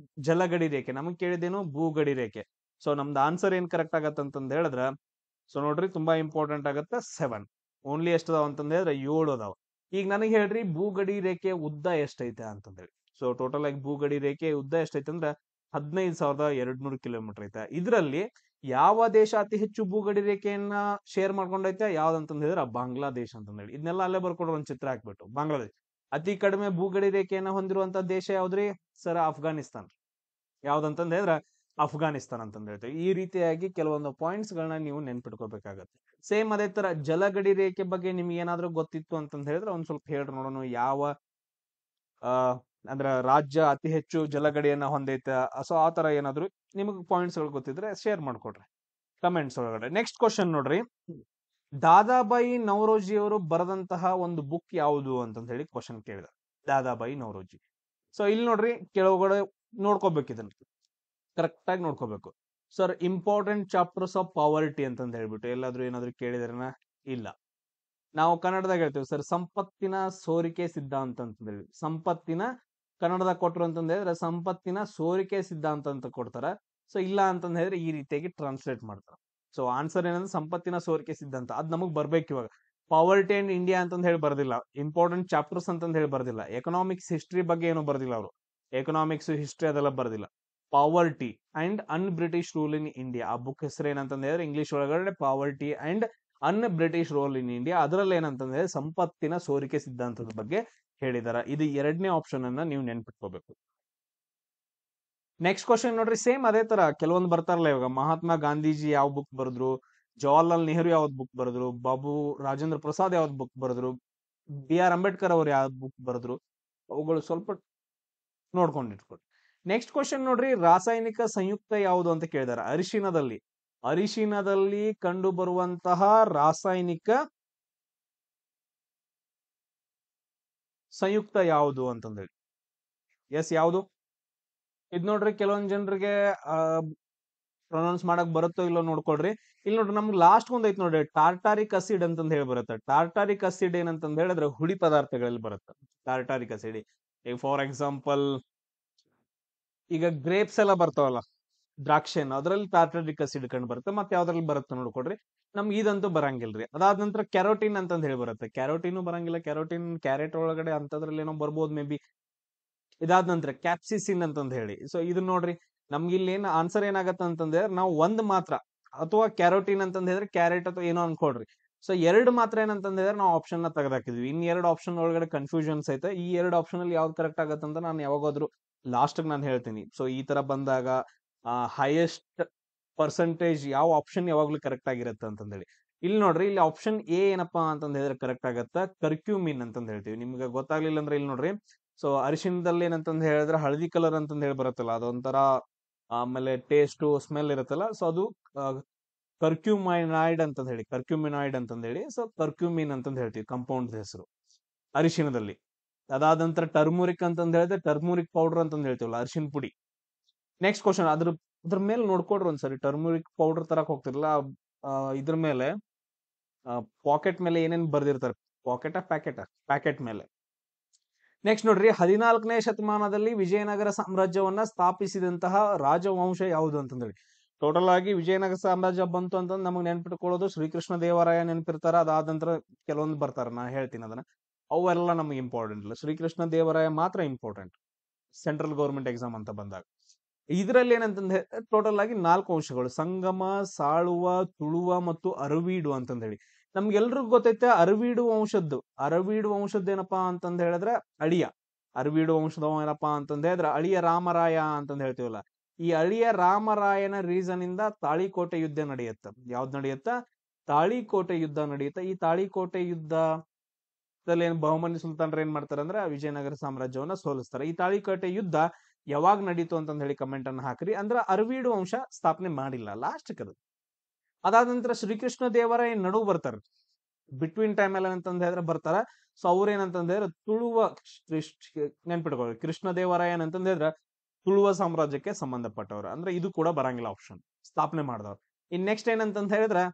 ಜಲಗಡಿ ರೇಖೆ. ನಮಗ್ ಕೇಳಿದೇನು ಭೂಗಡಿ ರೇಖೆ. ಸೊ ನಮ್ದು ಆನ್ಸರ್ ಏನ್ ಕರೆಕ್ಟ್ ಆಗತ್ತ ಅಂತಂದ್ ಹೇಳಿದ್ರ, ಸೊ ನೋಡ್ರಿ ತುಂಬಾ ಇಂಪಾರ್ಟೆಂಟ್ ಆಗತ್ತೆ 7. ಓನ್ಲಿ ಎಷ್ಟು ಅದಾವ ಅಂತಂದ್ ಹೇಳಿದ್ರೆ 7 ಅದಾವ. ಈಗ ನನಗೆ ಹೇಳ್ರಿ ಭೂಗಡಿ ರೇಖೆ ಉದ್ದ ಎಷ್ಟೈತೆ ಅಂತಂದೇಳಿ. ಸೊ ಟೋಟಲ್ ಆಗಿ ಭೂಗಡಿ ರೇಖೆ ಉದ್ದ ಎಷ್ಟೈತೆ ಅಂದ್ರೆ 15,200 ಕಿಲೋಮೀಟರ್ ಐತೆ. ಇದರಲ್ಲಿ ಯಾವ ದೇಶ ಅತಿ ಹೆಚ್ಚು ಭೂಗಡಿ ರೇಖೆಯನ್ನ ಶೇರ್ ಮಾಡ್ಕೊಂಡೈತೆ ಯಾವ್ದಂತಂದ್ ಹೇಳಿದ್ರೆ ಬಾಂಗ್ಲಾದೇಶ್ ಅಂತಂದೇಳಿ. ಇದನ್ನೆಲ್ಲ ಅಲ್ಲೇ ಬರ್ಕೊಡ್ರಿ, ಒಂದ್ ಚಿತ್ರ ಹಾಕ್ಬಿಟ್ಟು. ಬಾಂಗ್ಲಾದೇಶ್. ಅತಿ ಕಡಿಮೆ ಭೂಗಡಿ ರೇಖೆಯನ್ನ ಹೊಂದಿರುವಂತ ದೇಶ ಯಾವ್ದ್ರಿ ಸರ್? ಅಫ್ಘಾನಿಸ್ತಾನ್. ಯಾವ್ದಂತಂದ್ ಹೇಳಿದ್ರೆ ಅಫ್ಘಾನಿಸ್ತಾನ್ ಅಂತಂದ್ ಹೇಳ್ತೇವೆ. ಈ ರೀತಿಯಾಗಿ ಕೆಲವೊಂದು ಪಾಯಿಂಟ್ಸ್ ಗಳನ್ನ ನೀವು ನೆನ್ಪಿಟ್ಕೋಬೇಕಾಗತ್ತೆ. ಸೇಮ್ ಅದೇ ತರ ಜಲಗಡಿ ರೇಖೆ ಬಗ್ಗೆ ನಿಮ್ಗೆ ಏನಾದ್ರೂ ಗೊತ್ತಿತ್ತು ಅಂತಂದ್ ಹೇಳಿದ್ರೆ ಒಂದ್ ಸ್ವಲ್ಪ ಹೇಳ್ರಿ ನೋಡೋಣ. ಯಾವ ಅಂದ್ರ ರಾಜ್ಯ ಅತಿ ಹೆಚ್ಚು ಜಲಗಡಿಯನ್ನ ಹೊಂದೈತೆ, ಸೊ ಆ ತರ ಏನಾದ್ರು ನಿಮಗೆ ಪಾಯಿಂಟ್ಸ್ ಗಳು ಗೊತ್ತಿದ್ರೆ ಶೇರ್ ಮಾಡ್ಕೊಡ್ರಿ ಕಮೆಂಟ್ಸ್ ಒಳಗಡೆ. ನೆಕ್ಸ್ಟ್ ಕ್ವಶನ್ ನೋಡ್ರಿ, ದಾದಾಬಾಯಿ ನವರೋಜಿ ಅವರು ಬರೆದಂತಹ ಒಂದು ಬುಕ್ ಯಾವುದು ಅಂತಂದ್ ಹೇಳಿ ಕ್ವಶನ್ ಕೇಳಿದ. ದಾದಾಬಾಯಿ ನವರೋಜಿ. ಸೊ ಇಲ್ಲಿ ನೋಡ್ರಿ ಕೆಳಗಡೆ ನೋಡ್ಕೋಬೇಕು, ಇದನ್ನ ಕರೆಕ್ಟ್ ಆಗಿ ನೋಡ್ಕೋಬೇಕು. Sir important chapters of poverty ಅಂತಂದ್ ಹೇಳ್ಬಿಟ್ಟು ಎಲ್ಲಾದ್ರೂ ಏನಾದ್ರು ಕೇಳಿದ್ರನ? ಇಲ್ಲ. ನಾವು ಕನ್ನಡದಾಗ ಹೇಳ್ತೇವೆ ಸರ್ ಸಂಪತ್ತಿನ ಸೋರಿಕೆ ಸಿದ್ಧಾಂತ ಅಂತ ಹೇಳಿ. ಸಂಪತ್ತಿನ ಕನ್ನಡದಾಗ ಕೊಟ್ರು ಅಂತಂದ್ ಹೇಳಿದ್ರೆ ಸಂಪತ್ತಿನ ಸೋರಿಕೆ ಸಿದ್ಧಾಂತ ಅಂತ ಕೊಡ್ತಾರ. ಸೊ ಇಲ್ಲ ಅಂತಂದ್ ಹೇಳಿದ್ರೆ ಈ ರೀತಿಯಾಗಿ ಟ್ರಾನ್ಸ್ಲೇಟ್ ಮಾಡ್ತಾರ. ಸೊ ಆನ್ಸರ್ ಏನಂದ್ರೆ ಸಂಪತ್ತಿನ ಸೋರಿಕೆ ಸಿದ್ಧಾಂತ. ಅದ್ ನಮಗ್ ಬರ್ಬೇಕು ಇವಾಗ. ಪಾವರ್ಟಿ ಅಂಡ್ ಇಂಡಿಯಾ ಅಂತಂದ್ ಹೇಳಿ ಬರ್ದಿಲ್ಲ, ಇಂಪಾರ್ಟೆಂಟ್ ಚಾಪ್ಟರ್ಸ್ ಅಂತಂದ್ ಹೇಳಿ ಬರ್ದಿಲ್ಲ, ಎಕನಾಮಿಕ್ಸ್ ಹಿಸ್ಟ್ರಿ ಬಗ್ಗೆ ಏನು ಬರ್ದಿಲ್ಲ ಅವರು, ಎಕನಾಮಿಕ್ಸ್ ಹಿಸ್ಟ್ರಿ ಅದೆಲ್ಲ ಬರ್ದಿಲ್ಲ. Poverty and un British rule in India, ಆ ಬುಕ್ ಹೆಸರು ಏನಂತಂದ್ ಹೇಳಿದ್ರೆ ಇಂಗ್ಲಿಷ್ ಒಳಗಡೆ poverty and un British rule in India. ಅದರಲ್ಲಿ ಏನಂತಂದ್ರೆ ಸಂಪತ್ತಿನ ಸೋರಿಕೆ ಸಿದ್ಧಾಂತದ ಬಗ್ಗೆ ಹೇಳಿದಾರ. ಇದು 2ನೇ ಆಪ್ಷನ್ ಅನ್ನ ನೀವು ನೆನ್ಪಿಟ್ಕೋಬೇಕು. ನೆಕ್ಸ್ಟ್ ಕ್ವಶನ್ ನೋಡ್ರಿ, ಸೇಮ್ ಅದೇ ತರ ಕೆಲವೊಂದು ಬರ್ತಾರಲ್ಲ ಇವಾಗ. ಮಹಾತ್ಮ ಗಾಂಧೀಜಿ ಯಾವ ಬುಕ್ ಬರೆದ್ರು, ಜವಾಹರ್ಲಾಲ್ ನೆಹರು ಯಾವ್ದು ಬುಕ್ ಬರೆದ್ರು, ಬಾಬು ರಾಜೇಂದ್ರ ಪ್ರಸಾದ್ ಯಾವ್ದು ಬುಕ್ ಬರೆದ್ರು, BR ಅಂಬೇಡ್ಕರ್ ಅವ್ರು ಯಾವ ಬುಕ್ ಬರೆದ್ರು, ಅವುಗಳು ಸ್ವಲ್ಪ ನೋಡ್ಕೊಂಡಿಟ್ಕೊಡಿ. ನೆಕ್ಸ್ಟ್ ಕ್ವಶನ್ ನೋಡ್ರಿ, ರಾಸಾಯನಿಕ ಸಂಯುಕ್ತ ಯಾವುದು ಅಂತ ಕೇಳಿದಾರೆ. ಅರಿಶಿನದಲ್ಲಿ ಕಂಡು ಬರುವಂತಹ ರಾಸಾಯನಿಕ ಸಂಯುಕ್ತ ಯಾವುದು ಅಂತಂದೇಳಿ. ಎಸ್ ಯಾವುದು? ಇದ್ ನೋಡ್ರಿ ಕೆಲವೊಂದ್ ಜನರಿಗೆ ಪ್ರೊನೌನ್ಸ್ ಮಾಡಕ್ ಬರುತ್ತೋ ಇಲ್ಲೋ ನೋಡ್ಕೊಳ್ರಿ. ಇಲ್ಲಿ ನೋಡ್ರಿ ನಮ್ಗೆ ಲಾಸ್ಟ್ ಒಂದ್ ಐತ್ ನೋಡ್ರಿ, ಟಾರ್ಟಾರಿಕ್ ಅಸಿಡ್ ಅಂತಂದ್ ಹೇಳಿ ಬರುತ್ತೆ. ಟಾರ್ಟಾರಿಕ್ ಅಸಿಡ್ ಏನಂತಂದ್ ಹೇಳಿದ್ರೆ ಹುಳಿ ಪದಾರ್ಥಗಳಲ್ಲಿ ಬರುತ್ತೆ ಟಾರ್ಟಾರಿಕ್ ಅಸಿಡ್. ಈಗ ಫಾರ್ ಎಕ್ಸಾಂಪಲ್ ಈಗ ಗ್ರೇಪ್ಸ್ ಎಲ್ಲ ಬರ್ತಾವಲ್ಲ, ದ್ರಾಕ್ಷಿ ಹಣ್ಣು, ಅದ್ರಲ್ಲಿ ಟಾರ್ಟಾರಿಕ್ ಅಸಿಡ್ ಕಂಡು ಬರುತ್ತೆ. ಮತ್ತೆ ಯಾವ್ದ್ರಲ್ಲಿ ಬರುತ್ತೆ ನೋಡ್ಕೊಡ್ರಿ. ನಮ್ಗೆ ಇದಂತೂ ಬರಂಗಿಲ್ರಿ. ಅದಾದ ನಂತರ ಕ್ಯಾರೋಟಿನ್ ಅಂತಂದ್ ಹೇಳಿ ಬರುತ್ತೆ. ಕ್ಯಾರೋಟಿನ್ ಬರಂಗಿಲ್ಲ. ಕ್ಯಾರೋಟಿನ್ ಕ್ಯಾರೆಟ್ ಒಳಗಡೆ ಅಂತದ್ರಲ್ಲಿ ಏನೋ ಬರ್ಬೋದು ಮೇ ಬಿ. ಇದಾದ ನಂತರ ಕ್ಯಾಪ್ಸಿಸಿನ್ ಅಂತಂದ್ ಹೇಳಿ. ಸೊ ಇದನ್ನ ನೋಡ್ರಿ, ನಮ್ಗೆ ಇಲ್ಲಿ ಏನ್ ಆನ್ಸರ್ ಏನಾಗತ್ತ ಅಂತಂದ್ರೆ ನಾವು ಒಂದ್ ಮಾತ್ರ ಅಥವಾ ಕ್ಯಾರೋಟಿನ್ ಅಂತಂದ್ ಹೇಳಿದ್ರೆ ಕ್ಯಾರೆಟ್ ಅಥವಾ ಏನೋ ಅನ್ಕೊಡ್ರಿ. ಸೊ ಎರಡು ಮಾತ್ರ ಏನಂತಂದ್ ಹೇಳಿದ್ರೆ ನಾವು ಆಪ್ಷನ್ ನ ತೆಗೆದಾಕಿದ್ವಿ. ಇನ್ ಎರಡು ಆಪ್ಷನ್ ಒಳಗಡೆ ಕನ್ಫ್ಯೂಷನ್ಸ್ ಐತೆ. ಈ ಎರಡು ಆಪ್ಷನ್ ಅಲ್ಲಿ ಯಾವ್ದು ಕರೆಕ್ಟ್ ಆಗತ್ತಂತ ನಾನು ಯಾವಾಗಾದ್ರೂ ಲಾಸ್ಟ್ ನಾನು ಹೇಳ್ತೀನಿ. ಸೊ ಈ ತರ ಬಂದಾಗ ಹೈಯೆಸ್ಟ್ ಪರ್ಸೆಂಟೇಜ್ ಯಾವ ಆಪ್ಷನ್ ಯಾವಾಗ್ಲೂ ಕರೆಕ್ಟ್ ಆಗಿರುತ್ತೆ ಅಂತಂದೇಳಿ. ಇಲ್ಲಿ ನೋಡ್ರಿ, ಇಲ್ಲಿ ಆಪ್ಷನ್ ಎ ಏನಪ್ಪಾ ಅಂತಂದ್ ಹೇಳಿದ್ರೆ ಕರೆಕ್ಟ್ ಆಗತ್ತ, ಕರ್ಕ್ಯೂಮಿನ್ ಅಂತಂದ್ ಹೇಳ್ತೀವಿ. ನಿಮ್ಗೆ ಗೊತ್ತಾಗ್ಲಿಲ್ಲ ಅಂದ್ರೆ ಇಲ್ಲಿ ನೋಡ್ರಿ, ಸೊ ಅರಿಶಿಣದಲ್ಲಿ ಏನಂತಂದ್ ಹೇಳಿದ್ರೆ ಹಳದಿ ಕಲರ್ ಅಂತಂದ್ ಹೇಳಿ ಬರುತ್ತಲ್ಲ, ಅದೊಂಥರ ಆಮೇಲೆ ಟೇಸ್ಟ್ ಸ್ಮೆಲ್ ಇರುತ್ತಲ್ಲ, ಸೊ ಅದು ಕರ್ಕ್ಯೂಮಿನಾಯ್ಡ್ ಅಂತಂದ್ ಹೇಳಿ, ಕರ್ಕ್ಯೂಮಿನಾಯ್ಡ್ ಅಂತಂದ್ ಹೇಳಿ. ಸೊ ಕರ್ಕ್ಯೂಮಿನ್ ಅಂತಂದ್ ಹೇಳ್ತೀವಿ ಕಂಪೌಂಡ್ ಹೆಸರು ಅರಿಶಿಣದಲ್ಲಿ. ಅದಾದ ನಂತರ ಟರ್ಮೂರಿಕ್ ಅಂತಂದ್ ಹೇಳಿದ್ರೆ ಟರ್ಮೂರಿಕ್ ಪೌಡರ್ ಅಂತಂದ್ ಹೇಳ್ತೀವಲ್ಲ, ಅರಿಶಿನ ಪುಡಿ. ನೆಕ್ಸ್ಟ್ ಕ್ವಶನ್, ಅದ್ರ ಮೇಲೆ ನೋಡ್ಕೊಡ್ರಿ ಒಂದ್ಸರಿ. ಟರ್ಮೂರಿಕ್ ಪೌಡರ್ ತರಕ್ ಹೋಗ್ತಿರಲ್ಲ, ಇದ್ರ ಮೇಲೆ ಪಾಕೆಟ್ ಮೇಲೆ ಏನೇನ್ ಬರ್ದಿರ್ತಾರೆ, ಪ್ಯಾಕೆಟ್ ಮೇಲೆ. ನೆಕ್ಸ್ಟ್ ನೋಡ್ರಿ, 14ನೇ ಶತಮಾನದಲ್ಲಿ ವಿಜಯನಗರ ಸಾಮ್ರಾಜ್ಯವನ್ನ ಸ್ಥಾಪಿಸಿದಂತಹ ರಾಜವಂಶ ಯಾವುದು ಅಂತಂದೇಳಿ. ಟೋಟಲ್ ಆಗಿ ವಿಜಯನಗರ ಸಾಮ್ರಾಜ್ಯ ಬಂತು ಅಂತಂದ್ರೆ ನಮಗ್ ನೆನ್ಪಿಟ್ಕೊಳ್ಳೋದು ಶ್ರೀಕೃಷ್ಣ ದೇವರಾಯ ನೆನ್ಪಿರ್ತಾರ. ಅದಾದ ನಂತರ ಕೆಲವೊಂದು ಬರ್ತಾರ, ನಾ ಹೇಳ್ತೀನಿ ಅದನ್ನ. ಅವೆಲ್ಲ ನಮ್ಗೆ ಇಂಪಾರ್ಟೆಂಟ್ ಇಲ್ಲ. ಶ್ರೀಕೃಷ್ಣ ದೇವರಾಯ ಮಾತ್ರ ಇಂಪಾರ್ಟೆಂಟ್ ಸೆಂಟ್ರಲ್ ಗೌರ್ಮೆಂಟ್ ಎಕ್ಸಾಮ್ ಅಂತ ಬಂದಾಗ. ಇದ್ರಲ್ಲಿ ಏನಂತಂದ್ರೆ ಟೋಟಲ್ ಆಗಿ 4 ಅಂಶಗಳು: ಸಂಗಮ, ಸಾಳುವ, ತುಳುವ ಮತ್ತು ಅರವೀಡು ಅಂತಂದ್ ಹೇಳಿ. ನಮ್ಗೆಲ್ರಿಗೂ ಗೊತ್ತೈತೆ ಅರವೀಡು ವಂಶದ್ದು ಏನಪ್ಪಾ ಅಂತಂದ್ ಹೇಳಿದ್ರೆ ಅಳಿಯ. ಅರವೀಡು ವಂಶದವ ಏನಪ್ಪಾ ಅಂತಂದ್ ಹೇಳಿದ್ರೆ ಅಳಿಯ ರಾಮರಾಯ ಅಂತಂದ್ ಹೇಳ್ತೀವಲ್ಲ. ಈ ಅಳಿಯ ರಾಮರಾಯನ ರೀಸನ್ ಇಂದ ತಾಳಿಕೋಟೆ ಯುದ್ಧ ನಡೆಯುತ್ತ. ಯಾವ್ದು ನಡೆಯುತ್ತ? ತಾಳಿಕೋಟೆ ಯುದ್ಧ ನಡೆಯುತ್ತ. ಈ ತಾಳಿಕೋಟೆ ಯುದ್ಧದಲ್ಲಿ ಏನ್ ಬಹುಮನಿ ಸುಲ್ತಾನ್ರು ಏನ್ ಮಾಡ್ತಾರೆ ಅಂದ್ರೆ ವಿಜಯನಗರ ಸಾಮ್ರಾಜ್ಯವನ್ನ ಸೋಲಿಸ್ತಾರೆ. ಈ ತಾಳಿಕೋಟೆ ಯುದ್ಧ ಯಾವಾಗ ನಡೀತು ಅಂತಂದ್ ಹೇಳಿ ಕಮೆಂಟ್ ಅನ್ನ ಹಾಕ್ರಿ. ಅಂದ್ರೆ ಅರವೀಡು ವಂಶ ಸ್ಥಾಪನೆ ಮಾಡಿಲ್ಲ, ಲಾಸ್ಟ್ ಕದು. ಅದಾದ ನಂತರ ಶ್ರೀಕೃಷ್ಣ ದೇವರಾಯ ನಡುವು ಬರ್ತಾರೆ, ಬಿಟ್ವೀನ್ ಟೈಮ್ ಎಲ್ಲ ಅಂತಂದ್ ಹೇಳಿದ್ರೆ ಬರ್ತಾರ. ಸೊ ಅವ್ರೇನಂತಂದ್ ಹೇಳಿದ್ರೆ ತುಳುವ, ನೆನ್ಪಿಟ್ಕೊಳ್ಳಿ, ಕೃಷ್ಣ ದೇವರಾಯ ಏನಂತಂದ್ ಹೇಳಿದ್ರೆ ತುಳುವ ಸಾಮ್ರಾಜ್ಯಕ್ಕೆ ಸಂಬಂಧಪಟ್ಟವ್ರು. ಅಂದ್ರೆ ಇದು ಕೂಡ ಬರಂಗಿಲ್ಲ ಆಪ್ಷನ್, ಸ್ಥಾಪನೆ ಮಾಡಿದವ್ರು. ಇನ್ ನೆಕ್ಸ್ಟ್ ಏನಂತಂದ್ ಹೇಳಿದ್ರೆ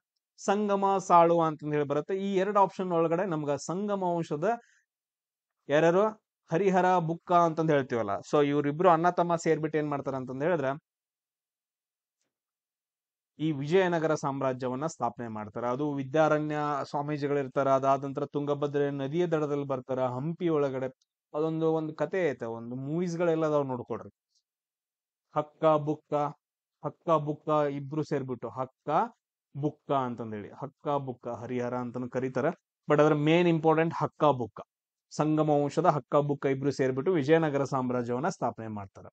ಸಂಗಮ, ಸಾಳುವ ಅಂತಂದ್ ಹೇಳಿ ಬರುತ್ತೆ. ಈ ಎರಡು ಆಪ್ಷನ್ ಒಳಗಡೆ ನಮ್ಗ ಸಂಗಮ ವಂಶದ ಯಾರ್ಯಾರು ಹರಿಹರ, ಬುಕ್ಕ ಅಂತಂದ್ ಹೇಳ್ತೀವಲ್ಲ, ಸೊ ಇವ್ರಿಬ್ರು ಅಣ್ಣ ತಮ್ಮ ಸೇರ್ಬಿಟ್ಟು ಏನ್ ಮಾಡ್ತಾರ ಅಂತಂದ್ ಹೇಳಿದ್ರೆ ಈ ವಿಜಯನಗರ ಸಾಮ್ರಾಜ್ಯವನ್ನ ಸ್ಥಾಪನೆ ಮಾಡ್ತಾರ. ಅದು ವಿದ್ಯಾರಣ್ಯ ಸ್ವಾಮೀಜಿಗಳಿರ್ತಾರ. ಅದಾದ ನಂತರ ತುಂಗಭದ್ರೆ ನದಿಯ ದಡದಲ್ಲಿ ಬರ್ತಾರ. ಹಂಪಿ ಒಳಗಡೆ ಒಂದು ಕತೆ ಐತೆ, ಒಂದು ಮೂವೀಸ್ ಗಳೆಲ್ಲ ಅದಾವ್ ನೋಡ್ಕೊಡ್ರಿ. ಹಕ್ಕ ಬುಕ್ಕ ಇಬ್ರು ಸೇರ್ಬಿಟ್ಟು ಹಕ್ಕ ಬುಕ್ಕ ಅಂತಂದೇಳಿ, ಹಕ್ಕ ಬುಕ್ಕ ಹರಿಹರ ಅಂತಾನು ಕರೀತಾರ. ಬಟ್ ಅದ್ರ ಮೇನ್ ಇಂಪಾರ್ಟೆಂಟ್ ಹಕ್ಕ ಬುಕ್ಕ, ಸಂಗಮ ವಂಶದ ಹಕ್ಕ ಬುಕ್ಕ ಇಬ್ರು ಸೇರ್ಬಿಟ್ಟು ವಿಜಯನಗರ ಸಾಮ್ರಾಜ್ಯವನ್ನ ಸ್ಥಾಪನೆ ಮಾಡ್ತಾರ.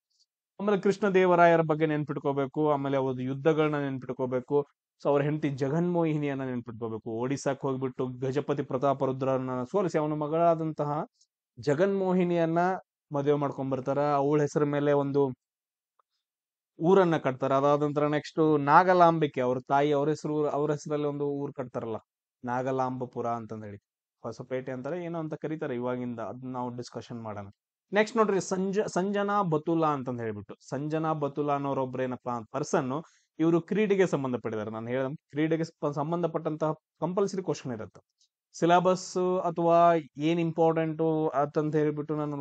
ಆಮೇಲೆ ಕೃಷ್ಣ ದೇವರಾಯರ ಬಗ್ಗೆ ನೆನ್ಪಿಟ್ಕೋಬೇಕು. ಆಮೇಲೆ ಅವ್ರ ಯುದ್ಧಗಳನ್ನ ನೆನ್ಪಿಟ್ಕೋಬೇಕು. ಸೊ ಅವ್ರ ಹೆಂಡತಿ ಜಗನ್ಮೋಹಿನಿಯನ್ನ ನೆನ್ಪಿಟ್ಕೋಬೇಕು. ಒಡಿಸ್ಸಾಕ್ ಹೋಗ್ಬಿಟ್ಟು ಗಜಪತಿ ಪ್ರತಾಪ ರುದ್ರನ ಸೋಲಿಸಿ ಅವನ ಮಗಳಾದಂತಹ ಜಗನ್ಮೋಹಿನಿಯನ್ನ ಮದುವೆ ಮಾಡ್ಕೊಂಡ್ ಬರ್ತಾರ. ಅವಳ ಹೆಸರ ಮೇಲೆ ಒಂದು ಊರನ್ನ ಕಟ್ತಾರ. ಅದಾದ ನಂತರ ನೆಕ್ಸ್ಟ್ ನಾಗಲಾಂಬಿಕೆ, ಅವ್ರ ತಾಯಿ, ಅವ್ರ ಹೆಸರಲ್ಲಿ ಒಂದು ಊರ್ ಕಟ್ತಾರಲ್ಲ, ನಾಗಲಾಂಬಪುರ ಅಂತಂದ್ ಹೇಳಿ, ಹೊಸಪೇಟೆ ಅಂತಾರೆ ಏನೋ ಅಂತ ಕರೀತಾರೆ ಇವಾಗಿಂದ. ಅದನ್ನ ನಾವು ಡಿಸ್ಕಷನ್ ಮಾಡೋಣ. ನೆಕ್ಸ್ಟ್ ನೋಡ್ರಿ, ಸಂಜನಾ ಬತುಲಾ ಅಂತಂದ್ ಹೇಳ್ಬಿಟ್ಟು, ಸಂಜನಾ ಬತುಲಾ ಅನ್ನೋರೊಬ್ರು ಏನಪ್ಪಾ ಪರ್ಸನ್, ಇವರು ಕ್ರೀಡೆಗೆ ಸಂಬಂಧಪಟ್ಟಿದ್ದಾರೆ. ನಾನು ಹೇಳ ಕ್ರೀಡೆಗೆ ಸಂಬಂಧಪಟ್ಟಂತಹ ಕಂಪಲ್ಸರಿ ಕ್ವಶನ್ ಇರುತ್ತೆ. ಸಿಲೆಬಸ್ ಅಥವಾ ಏನ್ ಇಂಪಾರ್ಟೆಂಟ್ ಅಂತಂತ ಹೇಳ್ಬಿಟ್ಟು ನಾನು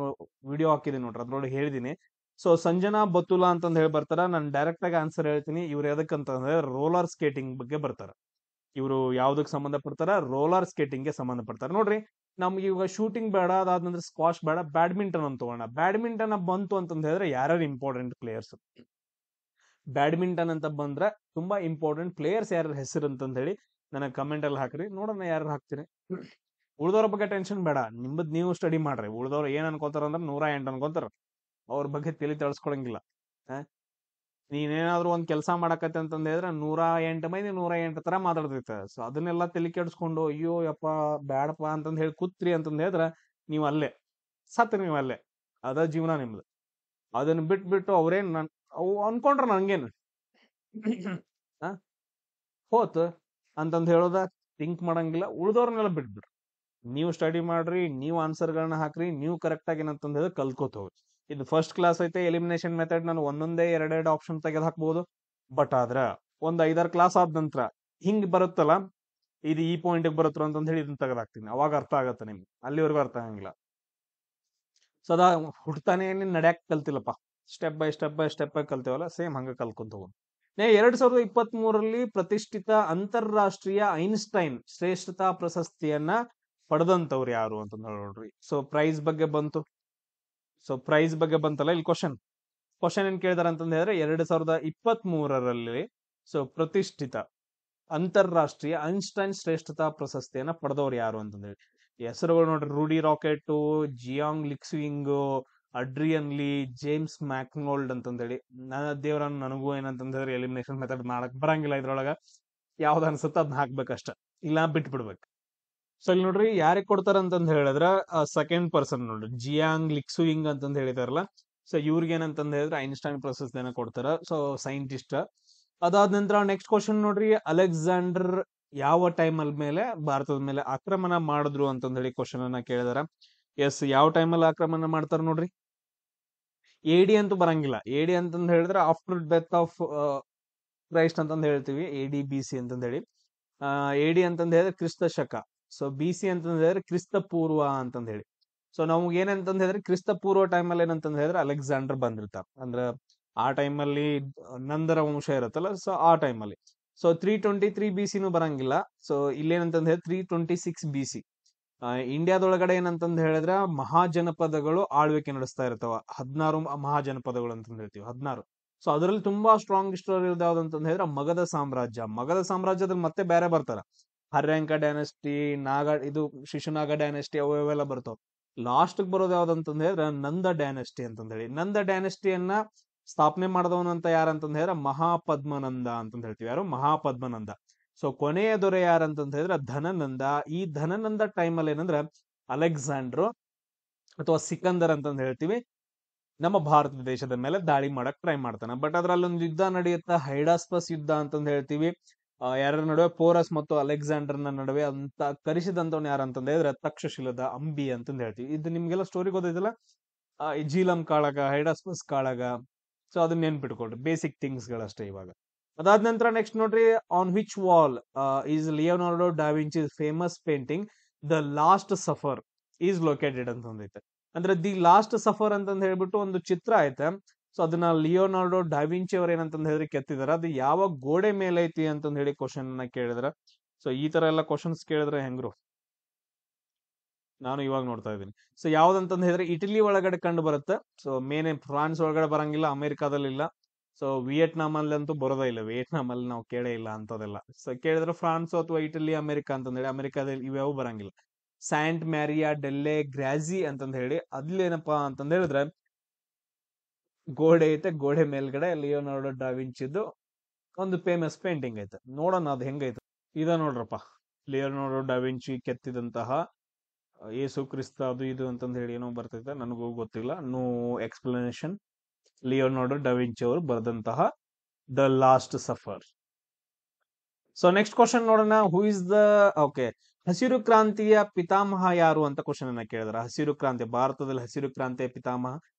ವಿಡಿಯೋ ಹಾಕಿದ್ದೀನಿ ನೋಡ್ರಿ, ಅದ್ರೊಳಗೆ ಹೇಳಿದೀನಿ. ಸೊ ಸಂಜನಾ ಬತುಲಾ ಅಂತಂದ್ ಹೇಳಿ ಬರ್ತಾರ. ನಾನು ಡೈರೆಕ್ಟ್ ಆಗಿ ಆನ್ಸರ್ ಹೇಳ್ತೀನಿ. ಇವ್ರು ಎದಕ್ಕಂತಂದ್ರೆ ರೋಲರ್ ಸ್ಕೇಟಿಂಗ್ ಬಗ್ಗೆ ಬರ್ತಾರ. ಇವರು ಯಾವ್ದಕ್ ಸಂಬಂಧಪಡ್ತಾರ? ರೋಲರ್ ಸ್ಕೇಟಿಂಗ್ ಗೆ ಸಂಬಂಧಪಡ್ತಾರೆ. ನೋಡ್ರಿ, ನಮ್ಗೆ ಇವಾಗ ಶೂಟಿಂಗ್ ಬೇಡ, ಅದಾದ್ನಂದ್ರೆ ಸ್ಕ್ವಾಶ್ ಬೇಡ, ಬ್ಯಾಡ್ಮಿಂಟನ್ ಅಂತ ತಗೋಣ. ಬ್ಯಾಡ್ಮಿಂಟನ್ ಬಂತು ಅಂತಂದ್ ಹೇಳಿದ್ರೆ ಯಾರ್ಯಾರು ಇಂಪಾರ್ಟೆಂಟ್ ಪ್ಲೇಯರ್ಸ್ ಬ್ಯಾಡ್ಮಿಂಟನ್ ಅಂತ ಬಂದ್ರೆ ತುಂಬಾ ಇಂಪಾರ್ಟೆಂಟ್ ಪ್ಲೇಯರ್ಸ್ ಯಾರ ಹೆಸರು ಅಂತಂದ್ ಹೇಳಿ ನನಗೆ ಕಮೆಂಟ್ ಅಲ್ಲಿ ಹಾಕ್ರಿ, ನೋಡೋಣ ಯಾರು ಹಾಕ್ತೀನಿ. ಉಳ್ದವ್ರ ಬಗ್ಗೆ ಟೆನ್ಷನ್ ಬೇಡ, ನಿಮ್ಮದ್ ನೀವು ಸ್ಟಡಿ ಮಾಡ್ರಿ. ಉಳ್ದವ್ರು ಏನ್ ಅನ್ಕೋತಾರ ಅಂದ್ರೆ 108 ಅನ್ಕೋತಾರ, ಅವ್ರ ಬಗ್ಗೆ ತಲೆ ತಳ್ಸ್ಕೊಳಂಗಿಲ್ಲ. ನೀನೇನಾದ್ರೂ ಒಂದ್ ಕೆಲಸ ಮಾಡಕತ್ತೆ ಅಂತಂದ್ ಹೇಳಿದ್ರೆ 108 ಮಂದಿ 108 ತರ ಮಾತಾಡ್ತೈತೆ. ಸೊ ಅದನ್ನೆಲ್ಲ ತಲೆ ಕೆಡಿಸ್ಕೊಂಡು ಅಯ್ಯೋ ಯಪ್ಪ ಬ್ಯಾಡಪ್ಪ ಅಂತಂದ್ ಹೇಳಿ ಕೂತ್ರಿ ಅಂತಂದ್ ಹೇಳಿದ್ರೆ ನೀವ್ ಅಲ್ಲೇ ಸತ್ರಿ, ನೀವ್ ಅಲ್ಲೇ, ಅದ ಜೀವನ ನಿಮ್ದು. ಅದನ್ನ ಬಿಟ್ಬಿಟ್ಟು ಅವ್ರೇನ್ ಅವು ಅನ್ಕೊಂಡ್ರ ನಂಗೇನು ಹೋತ್ ಅಂತಂದ್ ಹೇಳೋದ ಥಿಂಕ್ ಮಾಡಂಗಿಲ್ಲ. ಉಳ್ದವ್ರನ್ನೆಲ್ಲ ಬಿಟ್ಬಿಡ್ರಿ, ನೀವು ಸ್ಟಡಿ ಮಾಡ್ರಿ, ನೀವು ಆನ್ಸರ್ಗಳನ್ನ ಹಾಕ್ರಿ, ನೀವು ಕರೆಕ್ಟ್ ಆಗಿ ಏನಂತಂದ್ ಹೇಳಿದ್ರೆ ಕಲ್ಕೋತ ಹೋಗ್ರಿ. ಇದು ಫಸ್ಟ್ ಕ್ಲಾಸ್ ಐತೆ. ಎಲಿಮಿನೇಷನ್ ಮೆಥಡ್ ನಾನು ಒಂದೊಂದೇ 2 ಆಪ್ಷನ್ ತೆಗೆದು ಹಾಕ್ಬಹುದು. ಬಟ್ ಆದ್ರ ಒಂದ್ 5-6 ಕ್ಲಾಸ್ ಆದ ನಂತರ ಹಿಂಗ್ ಬರುತ್ತಲ್ಲ, ಇದು ಈ ಪಾಯಿಂಟ್ ಬರುತ್ತ ಅಂತ ಹೇಳಿ ಇದನ್ನ ತೆಗೆದಾಕ್ತೀನಿ, ಅವಾಗ ಅರ್ಥ ಆಗತ್ತೆ ನಿಮ್ಗೆ, ಅಲ್ಲಿವರೆಗೂ ಅರ್ಥ ಆಗಂಗಿಲ್ಲ. ಸೊ ಅದ ಹುಡ್ತಾನೆ ನಡ್ಯಾಕ್ ಕಲ್ತಿಲ್ಲಪ್ಪ, ಸ್ಟೆಪ್ ಬೈ ಕಲ್ತೇವಲ್ಲ, ಸೇಮ್ ಹಂಗ ಕಲ್ಕೊಂತ ಹೋಗೋದು. 2023ರಲ್ಲಿ ಪ್ರತಿಷ್ಠಿತ ಅಂತಾರಾಷ್ಟ್ರೀಯ ಐನ್ಸ್ಟೈನ್ ಶ್ರೇಷ್ಠತಾ ಪ್ರಶಸ್ತಿಯನ್ನ ಪಡೆದಂತವ್ರು ಯಾರು ಅಂತ ನೋಡ್ರಿ. ಸೊ ಪ್ರೈಸ್ ಬಗ್ಗೆ ಬಂತಲ್ಲ ಇಲ್ಲಿ ಕ್ವಶನ್ ಏನ್ ಕೇಳಿದಾರ ಅಂತಂದ ಹೇಳಿದ್ರೆ 2023ರಲ್ಲಿ ಸೊ ಪ್ರತಿಷ್ಠಿತ ಅಂತಾರಾಷ್ಟ್ರೀಯ ಐನ್ಸ್ಟೈನ್ ಶ್ರೇಷ್ಠತಾ ಪ್ರಶಸ್ತಿಯನ್ನ ಪಡೆದವ್ರು ಯಾರು ಅಂತಂದೇಳಿ ಹೆಸರುಗಳು ನೋಡ್ರಿ: ರೂಡಿ ರಾಕೆಟ್, ಜಿಯಾಂಗ್ ಲಿಕ್ಸ್ವಿಂಗ್, ಅಡ್ರಿಯನ್ ಲೀ, ಜೇಮ್ಸ್ ಮ್ಯಾಕ್ನೋಲ್ಡ್ ಅಂತಂದೇಳಿ. ದೇವರನ್ನ ನನಗೂ ಏನಂತಂದ್ರೆ ಎಲಿಮಿನೇಷನ್ ಮೆಥಡ್ ಮಾಡಕ್ ಬರಂಗಿಲ್ಲ, ಇದ್ರೊಳಗ ಯಾವ್ದು ಅನ್ಸುತ್ತ ಅದನ್ನ ಹಾಕ್ಬೇಕಷ್ಟ, ಇಲ್ಲ ಬಿಟ್ಬಿಡ್ಬೇಕು. ಸೊ ಇಲ್ಲಿ ನೋಡ್ರಿ ಯಾರಿಗೆ ಕೊಡ್ತಾರ ಅಂತಂದ್ ಹೇಳಿದ್ರ ಸೆಕೆಂಡ್ ಪರ್ಸನ್ ನೋಡ್ರಿ, ಜಿಯಾಂಗ್ ಲಿಕ್ಸ್ವಿಂಗ್ ಅಂತಂದ್ ಹೇಳಿದಾರಲ್ಲ, ಸೊ ಇವ್ರಿಗೆ ಏನಂತಂದ್ ಹೇಳಿದ್ರೆ ಐನ್ಸ್ಟೈನ್ ಪ್ರಶಸ್ತಿಯನ್ನ ಕೊಡ್ತಾರ. So scientist. ಅದಾದ ನಂತರ ನೆಕ್ಸ್ಟ್ ಕ್ವಶನ್ ನೋಡ್ರಿ, ಅಲೆಕ್ಸಾಂಡರ್ ಯಾವ ಟೈಮಲ್ ಮೇಲೆ ಭಾರತದ ಮೇಲೆ ಆಕ್ರಮಣ ಮಾಡಿದ್ರು ಅಂತಂದ್ ಹೇಳಿ ಕ್ವಶನ್ ಅನ್ನ ಕೇಳಿದಾರ. ಎಸ್, ಯಾವ ಟೈಮಲ್ಲಿ ಆಕ್ರಮಣ ಮಾಡ್ತಾರ ನೋಡ್ರಿ. ಎಡಿ ಅಂತೂ ಬರಂಗಿಲ್ಲ. ಎಡಿ ಅಂತಂದ್ ಹೇಳಿದ್ರೆ ಆಫ್ಟರ್ ಡೆತ್ ಆಫ್ ಕ್ರೈಸ್ಟ್ ಅಂತಂದ್ ಹೇಳ್ತೀವಿ, ಎಡಿ ಬಿ ಸಿ ಅಂತಂದ್ ಹೇಳಿ. ಎಡಿ ಅಂತಂದ್ ಹೇಳಿದ್ರೆ ಕ್ರಿಸ್ತ ಶಕ, ಸೊ ಬಿ ಸಿ ಅಂತಂದ್ ಹೇಳಿದ್ರೆ ಕ್ರಿಸ್ತ ಪೂರ್ವ ಅಂತಂದ್ ಹೇಳಿ. ಸೊ ನಮ್ಗೆ ಏನಂತಂದ್ ಹೇಳಿದ್ರೆ ಕ್ರಿಸ್ತ ಪೂರ್ವ ಟೈಮಲ್ಲಿ ಏನಂತಂದ್ ಹೇಳಿದ್ರೆ ಅಲೆಕ್ಸಾಂಡರ್ ಬಂದಿರ್ತಾರ, ಅಂದ್ರ ಆ ಟೈಮಲ್ಲಿ ನಂದರ ವಂಶ ಇರುತ್ತಲ್ಲ, ಸೊ ಆ ಟೈಮಲ್ಲಿ. ಸೊ 323 ಬಿ ಸಿನೂ ಬರಂಗಿಲ್ಲ. ಸೊ ಇಲ್ಲೇನಂತಂದ್ ಹೇಳಿದ್ರೆ 326 ಬಿ ಸಿ. ಇಂಡಿಯಾದೊಳಗಡೆ ಏನಂತಂದ್ ಹೇಳಿದ್ರ ಮಹಾಜನಪದಗಳು ಆಳ್ವಿಕೆ ನಡೆಸ್ತಾ ಇರ್ತಾವ. 16 ಮಹಾಜನಪದಗಳು ಅಂತಂದ್ ಹೇಳ್ತೀವಿ, 16. ಸೊ ಅದರಲ್ಲಿ ತುಂಬಾ ಸ್ಟ್ರಾಂಗ್ ಸ್ಟೋರಿ ಇರೋದು ಯಾವ್ದು ಅಂತಂದ್ ಹೇಳಿದ್ರೆ ಮಗಧ ಸಾಮ್ರಾಜ್ಯ. ಮಗಧ ಸಾಮ್ರಾಜ್ಯದಲ್ಲಿ ಮತ್ತೆ ಬೇರೆ ಬರ್ತಾರ, ಹರ್ಯಾಂಕ ಡೈನೆಸ್ಟಿ, ಇದು ಶಿಶುನಾಗ ಡೈನೆಸ್ಟಿ, ಅವೆಲ್ಲ ಬರ್ತಾವ. ಲಾಸ್ಟ್ ಬರೋದು ಯಾವ್ದಂತಂದ್ ಹೇಳಿದ್ರೆ ನಂದ ಡೈನೆಸ್ಟಿ ಅಂತಂದ್ ಹೇಳಿ. ನಂದ ಡೈನೆಸ್ಟಿಯನ್ನ ಸ್ಥಾಪನೆ ಮಾಡಿದವನು ಅಂತ ಯಾರಂತಂದ್ ಹೇಳಿದ್ರೆ ಮಹಾಪದ್ಮನಂದ ಅಂತಂದ್ ಹೇಳ್ತೀವಿ. ಯಾರು? ಮಹಾಪದ್ಮನಂದ. ಸೊ ಕೊನೆಯ ದೊರೆ ಯಾರಂತಂದ್ ಹೇಳಿದ್ರೆ ಧನನಂದ. ಈ ಧನನಂದ ಟೈಮಲ್ಲಿ ಏನಂದ್ರೆ ಅಲೆಕ್ಸಾಂಡ್ರು ಅಥವಾ ಸಿಕಂದರ್ ಅಂತಂದ್ ಹೇಳ್ತೀವಿ, ನಮ್ಮ ಭಾರತ ದೇಶದ ಮೇಲೆ ದಾಳಿ ಮಾಡಕ್ ಟ್ರೈ ಮಾಡ್ತಾನೆ. ಬಟ್ ಅದ್ರಲ್ಲೊಂದು ಯುದ್ಧ ನಡೆಯುತ್ತಾ, ಹೈಡಾಸ್ಪಸ್ ಯುದ್ಧ ಅಂತಂದ್ ಹೇಳ್ತೀವಿ. ಯಾರ ನಡುವೆ? ಪೋರಸ್ ಮತ್ತು ಅಲೆಕ್ಸಾಂಡರ್ನ ನಡುವೆ ಅಂತ ಕರೆಸಿದಂತವ್ನು ಯಾರಂತಂದ್ ಹೇಳಿದ್ರೆ ತಕ್ಷಶಿಲದ ಅಂಬಿ ಅಂತಂದ್ ಹೇಳ್ತೀವಿ. ಇದು ನಿಮ್ಗೆಲ್ಲ ಸ್ಟೋರಿ ಗೊತ್ತೈತಿಲ್ಲ, ಜೀಲಂ ಕಾಳಗ, ಹೈಡಾಸ್ಪಸ್ ಕಾಳಗ. ಸೊ ಅದನ್ನ ನೆನ್ಪಿಟ್ಕೊಳ್ರಿ, ಬೇಸಿಕ್ ಥಿಂಗ್ಸ್ ಗಳಷ್ಟೇ ಇವಾಗ. ಅದಾದ ನಂತರ ನೆಕ್ಸ್ಟ್ ನೋಡ್ರಿ, on which wall is Leonardo da Vinci famous painting the last supper is located ಅಂತಂದೈತೆ. ಅಂದ್ರೆ ದಿ ಲಾಸ್ಟ್ ಸಫರ್ ಅಂತಂದ್ ಹೇಳ್ಬಿಟ್ಟು ಒಂದು ಚಿತ್ರ ಐತೆ. ಸೊ ಅದನ್ನ ಲಿಯೋನಾರ್ಡೋ ಡಾವಿಂಚಿ ಅವ್ರ ಏನಂತಂದ್ ಹೇಳಿದ್ರೆ ಕೆತ್ತಿದಾರ. ಅದು ಯಾವ ಗೋಡೆ ಮೇಲೆ ಐತಿ ಅಂತಂದ್ ಹೇಳಿ ಕ್ವಶನ್ ಅನ್ನ ಕೇಳಿದ್ರ. ಸೊ ಈ ತರ ಎಲ್ಲ ಕ್ವಶನ್ಸ್ ಕೇಳಿದ್ರೆ ಹೆಂಗ್ರು, ನಾನು ಇವಾಗ ನೋಡ್ತಾ ಇದ್ದೀನಿ. ಸೊ ಯಾವ್ದಂತಂದ್ ಹೇಳಿದ್ರೆ ಇಟಲಿ ಒಳಗಡೆ ಕಂಡು ಬರುತ್ತೆ. ಸೊ ಮೇನ್ ಫ್ರಾನ್ಸ್ ಒಳಗಡೆ ಬರಂಗಿಲ್ಲ, ಅಮೆರಿಕಾದಲ್ಲಿ ಇಲ್ಲ. ಸೊ ವಿಯೆಟ್ನಾಂ ಅಲ್ಲಿ ಅಂತೂ ಬರೋದೇ ಇಲ್ಲ, ವಿಯೆಟ್ನಾಂ ಅಲ್ಲಿ ನಾವು ಕೇಳೇ ಇಲ್ಲ ಅಂತದೆಲ್ಲ. ಸೊ ಕೇಳಿದ್ರೆ ಫ್ರಾನ್ಸ್ ಅಥವಾ ಇಟಲಿ, ಅಮೆರಿಕಾ ಅಂತಂದ್ ಹೇಳಿ. ಅಮೆರಿಕಾದಲ್ಲಿ ಇವ್ಯಾವು ಬರಂಗಿಲ್ಲ. ಸ್ಯಾಂಟ್ ಮ್ಯಾರಿಯಾ ಡೆಲ್ಲೆ ಗ್ರಾಜಿ ಅಂತಂದ್ ಹೇಳಿ, ಅದ್ಲೇನಪ್ಪಾ ಅಂತಂದ್ ಹೇಳಿದ್ರೆ ಗೋಡೆ ಐತೆ, ಗೋಡೆ ಮೇಲ್ಗಡೆ ಲಿಯೋನಾರ್ಡೋ ಡಾವಿಂಚಿದು ಒಂದು ಫೇಮಸ್ ಪೇಂಟಿಂಗ್ ಐತೆ. ನೋಡೋಣ ಅದ್ ಹೆಂಗೈತೆ. ಇದ ನೋಡ್ರಪ್ಪ, ಲಿಯೋನಾರ್ಡೋ ಡಾವಿಂಚಿ ಕೆತ್ತಿದಂತಹ ಯೇಸು ಕ್ರಿಸ್ತ ಅದು ಇದು ಅಂತಂದ್ ಹೇಳಿ ಏನೋ ಬರ್ತೈತೆ, ನನಗೂ ಗೊತ್ತಿಲ್ಲ, ನೋ ಎಕ್ಸ್ಪ್ಲನೇಷನ್. ಲಿಯೋನಾರ್ಡೋ ಡಾವಿಂಚಿ ಅವರು ಬರೆದಂತಹ the last suffer. So next question ನೋಡೋಣ, ಹೂ ಇಸ್ ದ ಹಸಿರು ಕ್ರಾಂತಿಯ ಪಿತಾಮಹ ಯಾರು ಅಂತ ಕ್ವಶನ್ ಅನ್ನ ಕೇಳಿದ್ರ. ಹಸಿರು ಕ್ರಾಂತಿ, ಭಾರತದಲ್ಲಿ ಹಸಿರು ಕ್ರಾಂತಿಯ ಪಿತಾಮಹ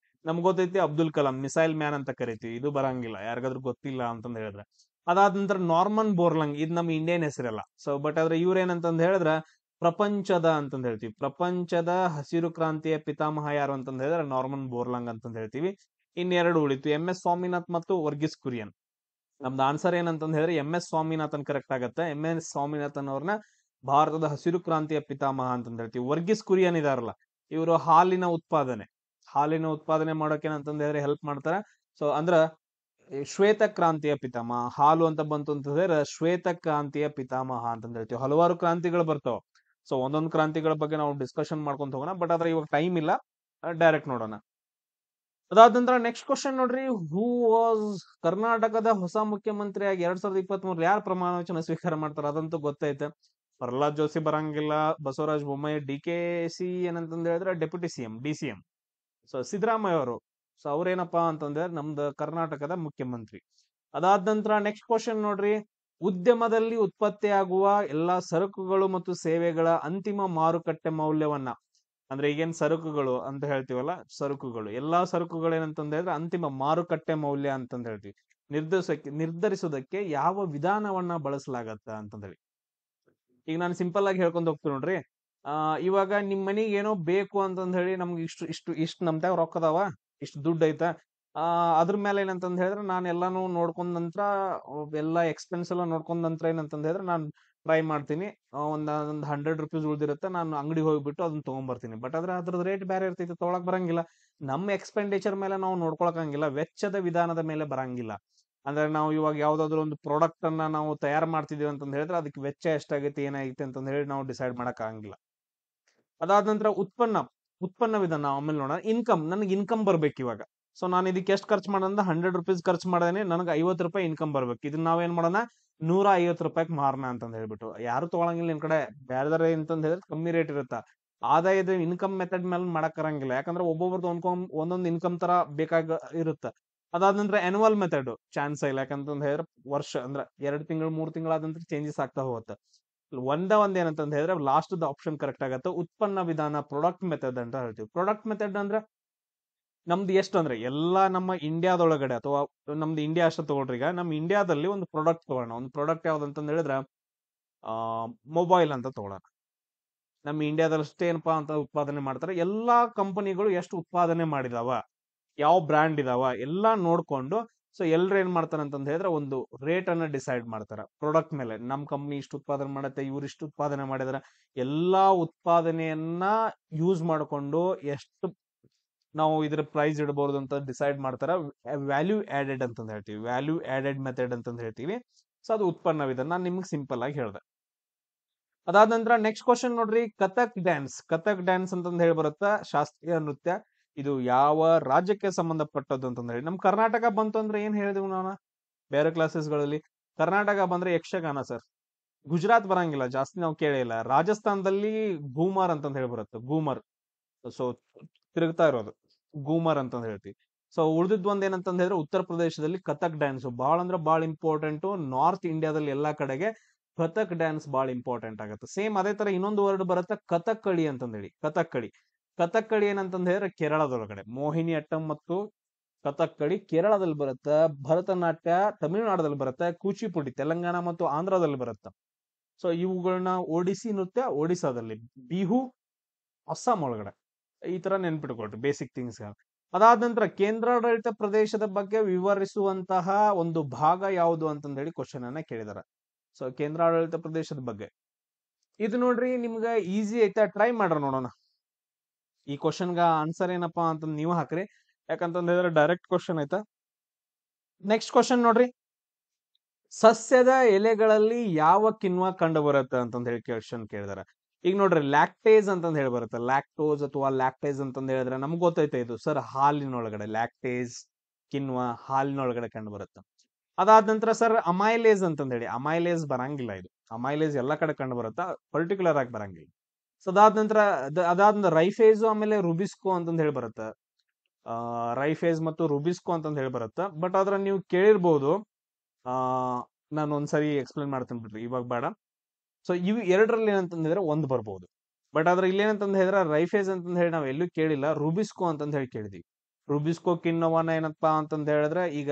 ನಮ್ಗೆ ಗೊತ್ತೈತಿ, ಅಬ್ದುಲ್ ಕಲಾಂ, ಮಿಸೈಲ್ ಮ್ಯಾನ್ ಅಂತ ಕರಿತೀವಿ. ಇದು ಬರಂಗಿಲ್ಲ, ಯಾರಿಗಾದ್ರೂ ಗೊತ್ತಿಲ್ಲ ಅಂತಂದ್ ಹೇಳಿದ್ರೆ. ಅದಾದ ನಂತರ ನಾರ್ಮನ್ ಬೋರ್ಲಂಗ್, ಇದು ನಮ್ಮ ಇಂಡಿಯನ್ ಹೆಸರಲ್ಲ. ಸೊ ಬಟ್ ಆದ್ರೆ ಇವ್ರೇನಂತಂದ್ ಹೇಳಿದ್ರೆ ಪ್ರಪಂಚದ ಅಂತಂದ್ ಹೇಳ್ತೀವಿ. ಪ್ರಪಂಚದ ಹಸಿರು ಕ್ರಾಂತಿಯ ಪಿತಾಮಹ ಯಾರು ಅಂತಂದ್ ಹೇಳಿದ್ರೆ ನಾರ್ಮನ್ ಬೋರ್ಲಂಗ್ ಅಂತಂದ್ ಹೇಳ್ತೀವಿ. ಇನ್ನೆರಡು ಉಳಿತು, MS ಸ್ವಾಮಿನಾಥ್ ಮತ್ತು ವರ್ಗೀಸ್ ಕುರಿಯನ್. ನಮ್ದು ಆನ್ಸರ್ ಏನಂತಂದ್ ಹೇಳಿದ್ರೆ MS ಸ್ವಾಮಿನಾಥನ್ ಕರೆಕ್ಟ್ ಆಗತ್ತೆ. MS ಸ್ವಾಮಿನಾಥನ್ ಅವ್ರನ್ನ ಭಾರತದ ಹಸಿರು ಕ್ರಾಂತಿಯ ಪಿತಾಮಹ ಅಂತಂದ್ ಹೇಳ್ತೀವಿ. ವರ್ಗೀಸ್ ಕುರಿಯನ್ ಇದಾರಲ್ಲ, ಇವರು ಹಾಲಿನ ಉತ್ಪಾದನೆ ಮಾಡೋಕೆ ಏನಂತಂದ್ ಹೇಳಿದ್ರೆ ಹೆಲ್ಪ್ ಮಾಡ್ತಾರೆ. ಸೊ ಅಂದ್ರ ಶ್ವೇತ ಕ್ರಾಂತಿಯ ಪಿತಾಮಹ, ಹಾಲು ಅಂತ ಬಂತು ಅಂತ ಹೇಳಿದ್ರೆ ಶ್ವೇತ ಕ್ರಾಂತಿಯ ಪಿತಾಮಹ ಅಂತಂದ್ ಹೇಳ್ತೀವಿ. ಹಲವಾರು ಕ್ರಾಂತಿಗಳು ಬರ್ತಾವ. ಸೊ ಒಂದೊಂದು ಕ್ರಾಂತಿಗಳ ಬಗ್ಗೆ ನಾವು ಡಿಸ್ಕಷನ್ ಮಾಡ್ಕೊಂತ ಹೋಗೋಣ, ಬಟ್ ಆದ್ರೆ ಇವಾಗ ಟೈಮ್ ಇಲ್ಲ, ಡೈರೆಕ್ಟ್ ನೋಡೋಣ. ಅದಾದ ನಂತರ ನೆಕ್ಸ್ಟ್ ಕ್ವಶನ್ ನೋಡ್ರಿ, ಹೂ ವಾಸ್ ಕರ್ನಾಟಕದ ಹೊಸ ಮುಖ್ಯಮಂತ್ರಿಯಾಗಿ 2023 ಯಾರು ಪ್ರಮಾಣ ವಚನ ಸ್ವೀಕಾರ ಮಾಡ್ತಾರ? ಅದಂತೂ ಗೊತ್ತೈತೆ. ಪ್ರಹ್ಲಾದ್ ಜೋಶಿ ಬರಂಗಿಲ್ಲ, ಬಸವರಾಜ ಬೊಮ್ಮಾಯಿ, DKC ಏನಂತಂದ್ ಹೇಳಿದ್ರೆ deputy CM, DCM. So Siddaramaiah ಅವರು, ಸೊ ಅವ್ರೇನಪ್ಪಾ ಅಂತಂದ್ರೆ ನಮ್ದು ಕರ್ನಾಟಕದ ಮುಖ್ಯಮಂತ್ರಿ. ಅದಾದ ನಂತರ ನೆಕ್ಸ್ಟ್ ಕ್ವಶನ್ ನೋಡ್ರಿ, ಉದ್ಯಮದಲ್ಲಿ ಉತ್ಪತ್ತಿಯಾಗುವ ಎಲ್ಲಾ ಸರಕುಗಳು ಮತ್ತು ಸೇವೆಗಳ ಅಂತಿಮ ಮಾರುಕಟ್ಟೆ ಮೌಲ್ಯವನ್ನ, ಅಂದ್ರೆ ಈಗೇನ್ ಸರಕುಗಳು ಅಂತ ಹೇಳ್ತೀವಲ್ಲ, ಎಲ್ಲಾ ಸರಕುಗಳು ಏನಂತಂದ್ ಹೇಳಿದ್ರೆ ಅಂತಿಮ ಮಾರುಕಟ್ಟೆ ಮೌಲ್ಯ ಅಂತಂದ್ ಹೇಳ್ತೀವಿ. ನಿರ್ಧರಿಸೋದಕ್ಕೆ ಯಾವ ವಿಧಾನವನ್ನ ಬಳಸಲಾಗತ್ತ ಅಂತಂದೇಳಿ. ಈಗ ನಾನು ಸಿಂಪಲ್ ಆಗಿ ಹೇಳ್ಕೊಂಡ್ ಹೋಗ್ತೀನಿ ನೋಡ್ರಿ. ಇವಾಗ ನಿಮ್ ಮನಿಗ್ ಏನೋ ಬೇಕು ಅಂತಂದ್ ಹೇಳಿ ನಮ್ಗೆ ಇಷ್ಟು ನಮ್ತಾಗ ರೊಕ್ಕ ಅದಾವ, ಇಷ್ಟು ದುಡ್ಡು ಐತ. ಅದ್ರ ಮೇಲೆ ಏನಂತಂದ್ ಹೇಳಿದ್ರೆ ನಾನು ಎಲ್ಲಾನು ನೋಡ್ಕೊಂಡ್ ನಂತರ ಎಲ್ಲಾ ಎಕ್ಸ್ಪೆನ್ಸ್ ಎಲ್ಲ ನೋಡ್ಕೊಂಡ್ ನಂತರ ಏನಂತಂದ್ ಹೇಳಿದ್ರೆ ನಾನು ಟ್ರೈ ಮಾಡ್ತೀನಿ. ಒಂದ್ ₹100 ಉಳ್ದಿರುತ್ತೆ, ನಾನು ಅಂಗಡಿಗೆ ಹೋಗ್ಬಿಟ್ಟು ಅದನ್ನ ತಗೊಂಡ್ಬರ್ತೀನಿ. ಬಟ್ ಅದ್ರದ್ದು ರೇಟ್ ಬೇರೆ ಇರ್ತೈತಿ, ತೊಗೊಳಕ್ ಬರಂಗಿಲ್ಲ. ನಮ್ಮ ಎಕ್ಸ್ಪೆಂಡಿಚರ್ ಮೇಲೆ ನಾವು ನೋಡ್ಕೊಳಕಂಗಿಲ್ಲ, ವೆಚ್ಚದ ವಿಧಾನದ ಮೇಲೆ ಬರಂಗಿಲ್ಲ. ಅಂದ್ರೆ ನಾವು ಇವಾಗ ಯಾವ್ದಾದ್ರು ಒಂದು ಪ್ರಾಡಕ್ಟ್ ಅನ್ನ ನಾವು ತಯಾರು ಮಾಡ್ತಿದೀವಿ ಅಂತಂದ್ ಹೇಳಿದ್ರೆ ಅದಕ್ಕೆ ವೆಚ್ಚ ಎಷ್ಟಾಗೈತಿ ಏನಾಗೈತಿ ಅಂತಂದ್ ಹೇಳಿ ನಾವು ಡಿಸೈಡ್ ಮಾಡಕ್ ಆಗಂಗಿಲ್ಲ. ಅದಾದ ನಂತರ ಉತ್ಪನ್ನ ವಿಧಾನ ಆಮೇಲೆ ನೋಡೋಣ. ನನಗೆ ಇನ್ಕಮ್ ಬರ್ಬೇಕು ಇವಾಗ. ಸೊ ನಾನು ಇದಕ್ಕೆ ಎಷ್ಟು ಖರ್ಚು ಮಾಡೋಣ, ₹100 ಖರ್ಚು ಮಾಡದೇನೆ ನನಗೆ ₹50 ಇನ್ಕಮ್ ಬರ್ಬೇಕು. ಇದನ್ನ ನಾವೇನ್ ಮಾಡೋಣ, ₹150 ಮಾರಣ ಅಂತಂದ್ ಹೇಳ್ಬಿಟ್ಟು. ಯಾರು ತಗೊಳಂಗಿಲ್ಲ ನಿಮ್ ಕಡೆ. ಬೇರೆದಾರೆ ಅಂತಂದ್ ಹೇಳಿದ್ರೆ ಕಮ್ಮಿ ರೇಟ್ ಇರುತ್ತ. ಆದಾಯದ ಇನ್ಕಮ್ ಮೆಥಡ್ ಮೇಲೆ ಮಾಡಕ್ ಬರಂಗಿಲ್ಲ, ಯಾಕಂದ್ರೆ ಒಬ್ಬೊಬ್ರದ್ದು ಒಂದೊಂದು ಇನ್ಕಮ್ ತರ ಬೇಕಾಗ ಇರುತ್ತ. ಅದಾದ ನಂತರ ಆನ್ಯುವಲ್ ಮೆಥಡ್ ಚಾನ್ಸ್ ಇಲ್ಲ, ಯಾಕಂತಂದ್ ಹೇಳಿದ್ರೆ ವರ್ಷ ಅಂದ್ರೆ 2 ತಿಂಗಳು 3 ತಿಂಗಳಾದ ನಂತರ ಚೇಂಜಸ್ ಆಗ್ತಾ ಹೋಗುತ್ತೆ. ಒಂದ್ ಏನಂತಂದ್ ಹೇಳಿದ್ರೆ ಲಾಸ್ಟ್ ಆಪ್ಷನ್ ಕರೆಕ್ಟ್ ಆಗತ್ತೆ. ಉತ್ಪನ್ನ ವಿಧಾನ, ಪ್ರಾಡಕ್ಟ್ ಮೆಥಡ್ ಅಂತ ಹೇಳ್ತೀವಿ. ಪ್ರಾಡಕ್ಟ್ ಮೆಥಡ್ ಅಂದ್ರೆ ನಮ್ದು ಎಷ್ಟು ಅಂದ್ರೆ ಎಲ್ಲಾ ನಮ್ಮ ಇಂಡಿಯಾದೊಳಗಡೆ ಅಥವಾ ನಮ್ದು ಇಂಡಿಯಾ ಅಷ್ಟೇ ತಗೊಳ್ರಿ. ಈಗ ನಮ್ ಇಂಡಿಯಾದಲ್ಲಿ ಒಂದು ಪ್ರಾಡಕ್ಟ್ ತಗೊಳ್ಳೋಣ. ಒಂದು ಪ್ರಾಡಕ್ಟ್ ಯಾವ್ದಂತಂದ್ ಹೇಳಿದ್ರೆ ಮೊಬೈಲ್ ಅಂತ ತಗೊಳ್ಳೋಣ. ನಮ್ಮ ಇಂಡಿಯಾದಲ್ಲಷ್ಟೇ ಏನಪ್ಪಾ ಅಂತ ಉತ್ಪಾದನೆ ಮಾಡ್ತಾರೆ. ಎಲ್ಲಾ ಕಂಪನಿಗಳು ಎಷ್ಟು ಉತ್ಪಾದನೆ ಮಾಡಿದಾವ, ಯಾವ ಬ್ರ್ಯಾಂಡ್ ಇದಾವ ಎಲ್ಲಾ ನೋಡ್ಕೊಂಡು, ಸೊ ಎಲ್ರು ಏನ್ ಮಾಡ್ತಾರ ಅಂತಂದ್ ಹೇಳಿದ್ರೆ ಒಂದು ರೇಟ್ ಅನ್ನ ಡಿಸೈಡ್ ಮಾಡ್ತಾರ ಪ್ರಾಡಕ್ಟ್ ಮೇಲೆ. ನಮ್ ಕಂಪ್ನಿ ಇಷ್ಟು ಉತ್ಪಾದನೆ ಮಾಡುತ್ತೆ, ಇವ್ರು ಇಷ್ಟು ಉತ್ಪಾದನೆ ಮಾಡಿದಾರ. ಎಲ್ಲಾ ಉತ್ಪಾದನೆಯನ್ನ ಯೂಸ್ ಮಾಡ್ಕೊಂಡು ಎಷ್ಟು ನಾವು ಇದ್ರ ಪ್ರೈಸ್ ಇಡಬಹುದು ಅಂತ ಡಿಸೈಡ್ ಮಾಡ್ತಾರ. ವ್ಯಾಲ್ಯೂ ಆಡೆಡ್ ಅಂತಂದ್ ಹೇಳ್ತೀವಿ, ವ್ಯಾಲ್ಯೂ ಆಡೆಡ್ ಮೆಥಡ್ ಅಂತಂದ್ ಹೇಳ್ತೀವಿ. ಸೊ ಅದು ಉತ್ಪನ್ನ ವಿಧಾನ. ನಾನು ನಿಮ್ಗೆ ಸಿಂಪಲ್ ಆಗಿ ಹೇಳ್ದೆ. ಅದಾದ ನಂತರ ನೆಕ್ಸ್ಟ್ ಕ್ವಶನ್ ನೋಡ್ರಿ, ಕಥಕ್ ಡ್ಯಾನ್ಸ್ ಅಂತಂದ್ ಹೇಳಿ ಬರುತ್ತಾ, ಶಾಸ್ತ್ರೀಯ ನೃತ್ಯ. ಇದು ಯಾವ ರಾಜ್ಯಕ್ಕೆ ಸಂಬಂಧಪಟ್ಟದ್ದು ಅಂತಂದ್ ಹೇಳಿ. ನಮ್ ಕರ್ನಾಟಕ ಬಂತು ಅಂದ್ರೆ ಏನ್ ಹೇಳಿದೆವು ನಾವು ಬೇರೆ ಕ್ಲಾಸಸ್ಗಳಲ್ಲಿ, ಕರ್ನಾಟಕ ಬಂದ್ರೆ ಯಕ್ಷಗಾನ ಸರ್. ಗುಜರಾತ್ ಬರಂಗಿಲ್ಲ, ಜಾಸ್ತಿ ನಾವು ಕೇಳಿಲ್ಲ. ರಾಜಸ್ಥಾನದಲ್ಲಿ ಗೂಮರ್ ಅಂತಂದ್ ಹೇಳಿ ಬರುತ್ತೆ, ಗೂಮರ್. ಸೊ ತಿರುಗ್ತಾ ಇರೋದು ಗೂಮರ್ ಅಂತಂದ್ ಹೇಳ್ತೀವಿ. ಸೊ ಉಳಿದಿದ್ ಒಂದ್ ಏನಂತಂದ್ ಹೇಳಿದ್ರೆ ಉತ್ತರ ಪ್ರದೇಶದಲ್ಲಿ ಕಥಕ್ ಡ್ಯಾನ್ಸ್ ಬಹಳ ಅಂದ್ರೆ ಬಹಳ ಇಂಪಾರ್ಟೆಂಟ್. ನಾರ್ತ್ ಇಂಡಿಯಾದಲ್ಲಿ ಎಲ್ಲಾ ಕಡೆಗೆ ಕಥಕ್ ಡ್ಯಾನ್ಸ್ ಬಹಳ ಇಂಪಾರ್ಟೆಂಟ್ ಆಗುತ್ತೆ. ಸೇಮ್ ಅದೇ ತರ ಇನ್ನೊಂದು ವರ್ಡ್ ಬರುತ್ತೆ ಕಥಕ್ಕಳಿ ಅಂತಂದ್ ಹೇಳಿ. ಕಥಕ್ಕಳಿ ಏನಂತಂದ್ ಹೇಳಿದ್ರೆ ಕೇರಳದೊಳಗಡೆ ಮೋಹಿನಿ ಅಟ್ಟಂ ಮತ್ತು ಕಥಕ್ಕಳಿ ಕೇರಳದಲ್ಲಿ ಬರುತ್ತೆ. ಭರತನಾಟ್ಯ ತಮಿಳುನಾಡದಲ್ಲಿ ಬರುತ್ತೆ. ಕೂಚಿಪುಡಿ ತೆಲಂಗಾಣ ಮತ್ತು ಆಂಧ್ರದಲ್ಲಿ ಬರುತ್ತೆ. ಸೊ ಇವುಗಳನ್ನ ಒಡಿಸಿ ನೃತ್ಯ ಒಡಿಸಾದಲ್ಲಿ, ಬಿಹು ಅಸ್ಸಾಂ ಒಳಗಡೆ. ಈ ತರ ನೆನ್ಪಿಟ್ಕೊಳ್ರಿ ಬೇಸಿಕ್ ಥಿಂಗ್ಸ್. ಅದಾದ ನಂತರ ಕೇಂದ್ರಾಡಳಿತ ಪ್ರದೇಶದ ಬಗ್ಗೆ ವಿವರಿಸುವಂತಹ ಒಂದು ಭಾಗ ಯಾವುದು ಅಂತಂದ್ ಹೇಳಿ ಕ್ವಶನ್ ಅನ್ನ ಕೇಳಿದಾರೆ. ಸೊ ಕೇಂದ್ರಾಡಳಿತ ಪ್ರದೇಶದ ಬಗ್ಗೆ ಇದು ನೋಡ್ರಿ ನಿಮ್ಗೆ ಈಸಿ ಐತಾ, ಟ್ರೈ ಮಾಡ್ರ ನೋಡೋಣ. ಈ ಕ್ವಶನ್ಗ ಆನ್ಸರ್ ಏನಪ್ಪಾ ಅಂತ ನೀವು ಹಾಕ್ರಿ, ಯಾಕಂತಂದ್ ಹೇಳಿದ್ರೆ ಡೈರೆಕ್ಟ್ ಕ್ವಶನ್ ಐತಾ. ನೆಕ್ಸ್ಟ್ ಕ್ವಶನ್ ನೋಡ್ರಿ, ಸಸ್ಯದ ಎಲೆಗಳಲ್ಲಿ ಯಾವ ಕಿಣ್ವ ಕಂಡು ಬರುತ್ತೆ ಅಂತಂದ್ ಹೇಳಿ ಕ್ವಶನ್ ಕೇಳಿದಾರೆ. ಈಗ ನೋಡ್ರಿ ಲ್ಯಾಕ್ಟೇಸ್ ಅಂತಂದ್ ಹೇಳಿ ಬರುತ್ತೆ, ಲ್ಯಾಕ್ಟೋಸ್ ಅಥವಾ ಲ್ಯಾಕ್ಟೇಸ್ ಅಂತಂದ್ ಹೇಳಿದ್ರೆ ನಮ್ಗೆ ಗೊತ್ತೈತೆ ಇದು ಸರ್, ಹಾಲಿನೊಳಗಡೆ ಲ್ಯಾಕ್ಟೇಸ್ ಕಿಣ್ವ ಹಾಲಿನೊಳಗಡೆ ಕಂಡು ಬರುತ್ತೆ. ಅದಾದ ನಂತರ ಸರ್ ಅಮೈಲೇಸ್ ಅಂತಂದ್ ಹೇಳಿ, ಅಮೈಲೇಸ್ ಬರಂಗಿಲ್ಲ. ಇದು ಅಮೈಲೇಸ್ ಎಲ್ಲಾ ಕಡೆ ಕಂಡು ಬರುತ್ತಾ, ಪರ್ಟಿಕ್ಯುಲರ್ ಆಗಿ ಬರಂಗಿಲ್ಲ. ಸೊ ಅದಾದ ನಂತರ ರೈಫೇಸ್ ಆಮೇಲೆ ರುಬಿಸ್ಕೋ ಅಂತಂದ್ ಹೇಳಿ ಬರುತ್ತೆ. ರೈಫೇಸ್ ಮತ್ತು ರುಬಿಸ್ಕೋ ಅಂತಂದ್ ಹೇಳಿ ಬರುತ್ತೆ. ಬಟ್ ಅದ್ರ ನೀವು ಕೇಳಿರ್ಬೋದು, ನಾನು ಒಂದ್ಸರಿ ಎಕ್ಸ್ಪ್ಲೇನ್ ಮಾಡ್ತೀನಿ ಬಿಡ್ರಿ, ಇವಾಗ ಬೇಡ. ಸೊ ಇವು ಎರಡರಲ್ಲಿ ಏನಂತಂದ್ರೆ ಒಂದು ಬರ್ಬೋದು. ಬಟ್ ಆದ್ರೆ ಇಲ್ಲೇನಂತಂದ್ ಹೇಳಿದ್ರೆ ರೈಫೇಸ್ ಅಂತಂದ್ ಹೇಳಿ ನಾವ್ ಎಲ್ಲೂ ಕೇಳಿಲ್ಲ, ರುಬಿಸ್ಕೋ ಅಂತಂದ್ ಹೇಳಿ ಕೇಳಿದೀವಿ. ರುಬಿಸ್ಕೋ ಕಿಣ್ವನ ಏನಪ್ಪಾ ಅಂತಂದ್ ಹೇಳಿದ್ರೆ, ಈಗ